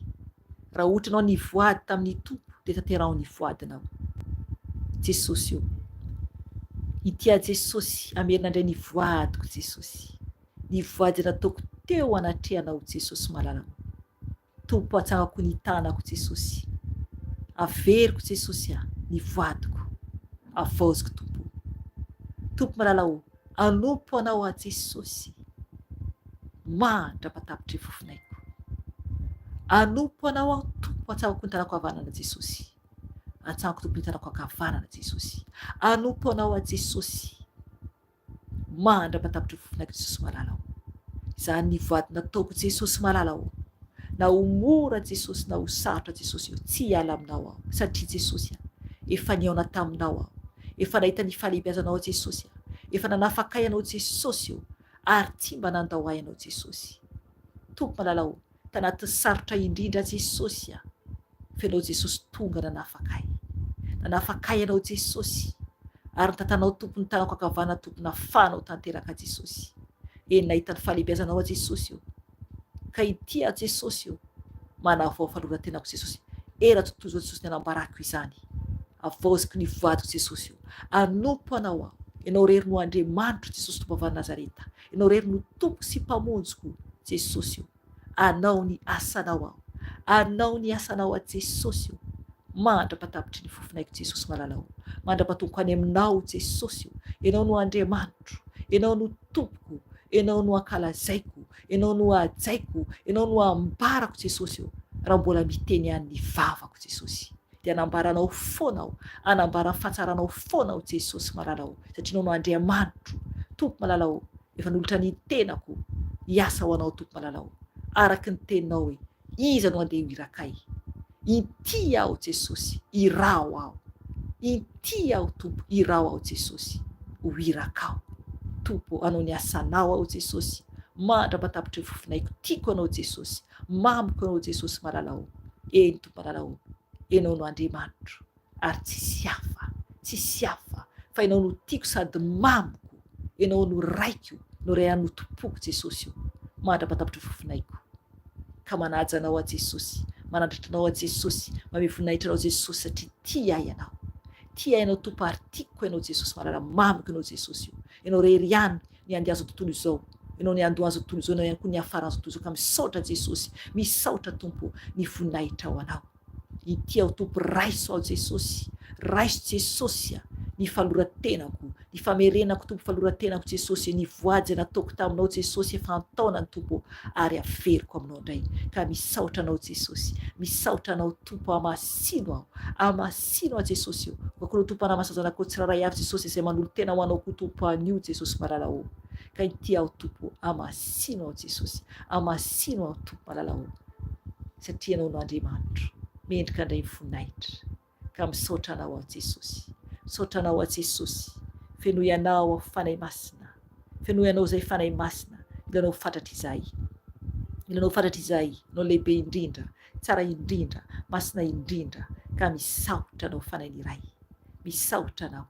raha ohatra anao nivoady tamin'ny tompo de tanterahao nivoadinao Jesosy io, ity a Jesosy amerina indray nivoadiko Jesosy, nivoady nataoko teo anatrehanao Jesosy malalao, tompo atsangako ny tanako Jesosy, averiko Jesosy nivoadiko, avaoziko tompo malalao, anompo anao a Jesosy, mandrapatapitry fofinaiko, anompo anao a tompo atsangako ny tanako havanana Jesosy, atsangako tompo ny tanako ankavanana Jesosy, anompo anao a Jesosy, mandrapatapitry fofinaiko Jesosy malalao, zany nivoady nataoko Jesosy malalao, na ho mora Jesosy na ho sarotra Jesosy io, tsy hiala aminao aho, satria Jesosy efa niaona taminao aho, efa nahita ny fahalehibiazanao Jesosy, efa nanafakay anao Jesosy io, ary tsy mba nandao ahy anao Jesosy, tompo malalao tanaty sarotra indrindra Jesosy, fenao Jesosy tonga nanafakay anao Jesosy, ary tantanao tompo ny tanako ankavanana tompo nafanao tanteraka Jesosy, eny nahita ny fahalehibiazanao Jesosy io, ka ity a Jesosy io manavao falorantenako Jesosy, era totozo Jesosy ny anambarako izany, avaoziko ny voadiko Jesosy io, anompo anao aho, ianao rery no Andriamanitro Jesosy tompo avy Nazareta, ianao rery no tompo sy mpamonjiko Jesosy io, anao ny asanao aho, anao ny asanao a Jesosy io, mandrapatapitry ny fofinaiko Jesosy malalao, mandrapatonko any aminao Jesosy io, ianao no Andriamanitro, ianao no tompoko, ianao no ankalazaiko, ianao no ajaiko, ianao no ambarako Jesosy io, raha mbola miteny an'ny vavako Jesosy, dia anambaranao foanao, anambarany fahatsaraanao foanao Jesosy malalao, satria ianao no Andriamanitro tompo malalao, efa nolotra ny tenako hiasa ho anao tompo malalao, araky ny teninao hoe iza no andeha hirakay, ity aho Jesosy, irao aho, ity aho tompo, irao aho Jesosy, ho irakao tompo, anao ny asanao aho Jesosy, mandrapatapitry fofinaiko tiako anao Jesosy, mamiko anao Jesosy malalao, eny tompo malalao, ianao no Andriamanitro, ary tsisy hafa fa ianao no tiako sady mamiko, ianao no raiko, no ray anotompoko Jesosy io, mandrapatapitry fofinaiko, ka manaja anao a Jesosy, manandratra anao a Jesosy, mame voninahitra anao Jesosy, satria tia ianao tompo, ary tiako ianao Jesosy malalao, mamiko ianao Jesosy io, ianao rery ihany ny andiazo tontolo izao, ianao ny andoazo tontolo izao, ianao ihany koa ny afaranzo tontolo izao, ka misaotra Jesosy, misaotra tompo ny voninahitra ao anao, ity aho tompo, raiso ao Jesosy, raiso Jesosy ny falorantenako, ny famerenako tompo falorantenako Jesosy, ny voady nataoko taminao Jesosy, efa antaonany tompo, ary averiko aminao indray, ka misaotra anao Jesosy, misaotra anao tompo, amasino aho, amasino a Jesosy io, vakoanao tompo anamasazanako tsiraray avy Jesosy, izay manolo tena ho anao koa tompo anio Jesosy malalao, ka ity aho tompo, amasino aho Jesosy, amasino aho tompo malalao, satria ianao no Andriamanitro, mendrika indray voninahitra, ka misaotra anao a Jesosy, misaotra anao a Jesosy, fenoy anao fanahy masina, fenoy anao zay fanahy masina, ilanao fantatry izay, ianao lehibe indrindra, tsara indrindra, masina indrindra, ka misaotra anao fanahy ny iray, misaotra anao,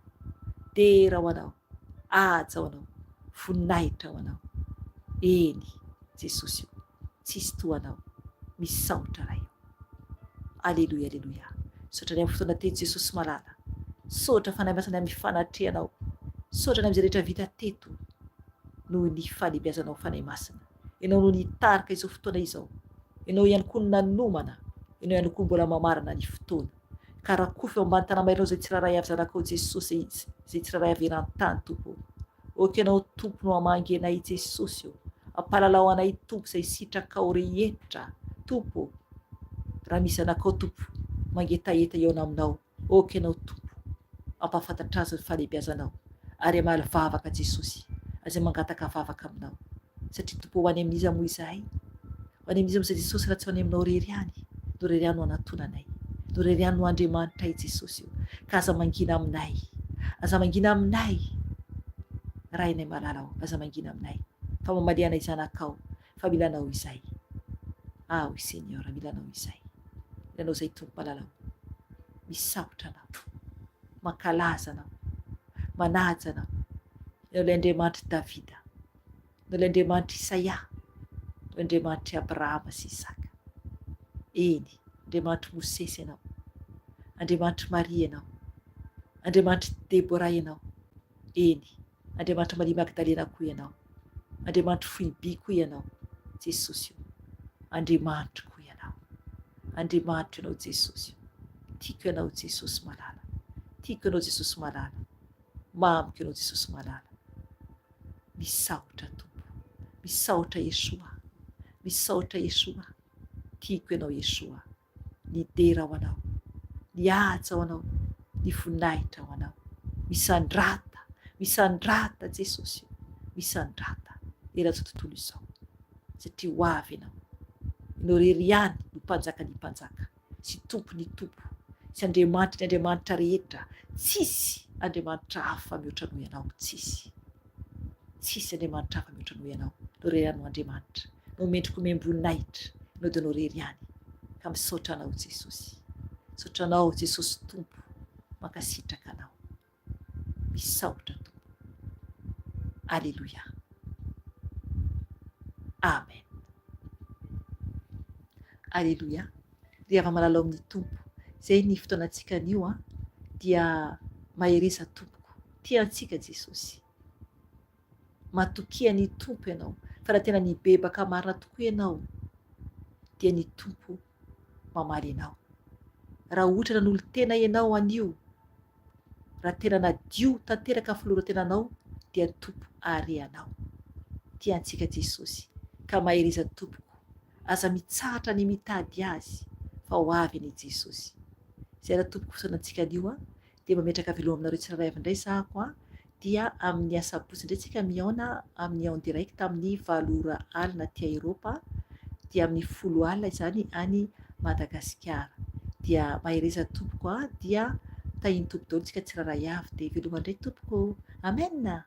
dera ho anao, aja ho anao, voninahitra ho anao, eny Jesosy io, tsisy toa anao, misaotra ray, aleluia, aleluia, misaotra ny amin'ny fotoana teny Jesosy malala, Sotra fanahy masana amin'ny fanatrehanao, sotra ny amin'izay rehetra vita teto noho ny fahalehibiazanao fanahy masina. Ianao no nitarika izao fotoana izao, ianao ihany koa no nanomana, ianao ihany koa mbola mamarina ny fotoana. Ka raha koa feo ambany tanamairanao zay tsiraray avy zanakao Jesosy izay tsiraray avy eran-tany Tompo. Oka ianao Tompo no hamangy anay Jesosy io, ampalalao anay Tompo izay sitrakao rehetra Tompo. Raha misy anakao Tompo mangetaheta eo aminao, oka ianao Tompo ampahafantatra azy ny fahalehibiazanao ary amaly vavaka Jesosy azay mangataka vavaka aminao. Satria Tompo ho any amin'iza moa izahay, ho any amin'iza moa izay Jesosy raha tsy ho any aminao rery ihany, no rery ihany no anatona anay, no rery ihany no Andriamanitra i Jesosy io. Ka aza mangina aminay, aza mangina aminay raha inay malalao, aza mangina aminay fa mamalia anay zanakao, fa milanao izay. Hoy Seigneur, milanao izay, milanao izay Tompo malalao, misaotra anao, mankalaza anao, manaja anao, ianao ilay Andriamanitra Davida, ianao ilay Andriamanitra Isaia, ianao Andriamanitra Abrahama sy Isaka. Eny, Andriamanitra Mosesy ianao, Andriamanitra Maria ianao, Andriamanitra Debora ianao. Eny, Andriamanitra Maria Magdalena koa ianao, Andriamanitra Foiby koa ianao Jesosy io, Andriamanitra koa ianao, Andriamanitra ianao Jesosy io. Tiako ianao Jesosy malala, tiako ianao Jesosy malala, mamiko ianao Jesosy malala. Misaotra Tompo, misaotra Yeshua, misaotra Yeshua, tiako ianao Yeshua, ny dera ao anao, ny haja ao anao, ny voninahitra ao anao, misandrata, misandrata Jesosy io, misandrata eran'izao tontolo izao, satria ho avy ianao, ianao rery ihany no mpanjaka ny mpanjaka, sy Tompo ny Tompo, sy Andriamanitra ny Andriamanitra rehetra, tsisy Andriamanitra hafa mihoatra noho ianao, tsisy, tsisy Andriamanitra hafa mihoatra noho ianao, no rery ihany no Andriamanitra, no mendrika miamboninahitra, ianao dia no rery ihany. Ka misaotra anao Jesosy, misaotra anao Jesosy Tompo, mankasitraka anao, misaotra Tompo. Alleluia, amen. Alleluia. Rehefa malalao amin'ny Tompo, zay ny fotoanantsika anio dia mahirisa Tompoko, tiantsika Jesosy, matokia ny Tompo ianao, fa raha tena nibebaka marina tokoa ianao dia ny Tompo mamaly ianao. Raha ohatra nanolo tena ianao anio, raha tena nadio tanteraka filorantenanao dia Tompo are anao. Tiantsika Jesosy, ka mahirisa Tompoko, aza mitsahatra ny mitady azy fa ho avy ny Jesosy. Zay raha Tompoko fotoanantsika anio dia mametraka veloma aminareo tsiraray avy indray zahako dia amin'ny asabotsy indray tsika miaona amin'ny en direct amin'ny 7 alina aty Eropa, dia amin'ny 10 alina izany any Madagasikara. Dia mahirisa Tompoko dia tahiny Tompo daholo tsika tsiraray avy, dia veloma indray Tompoko. Amen.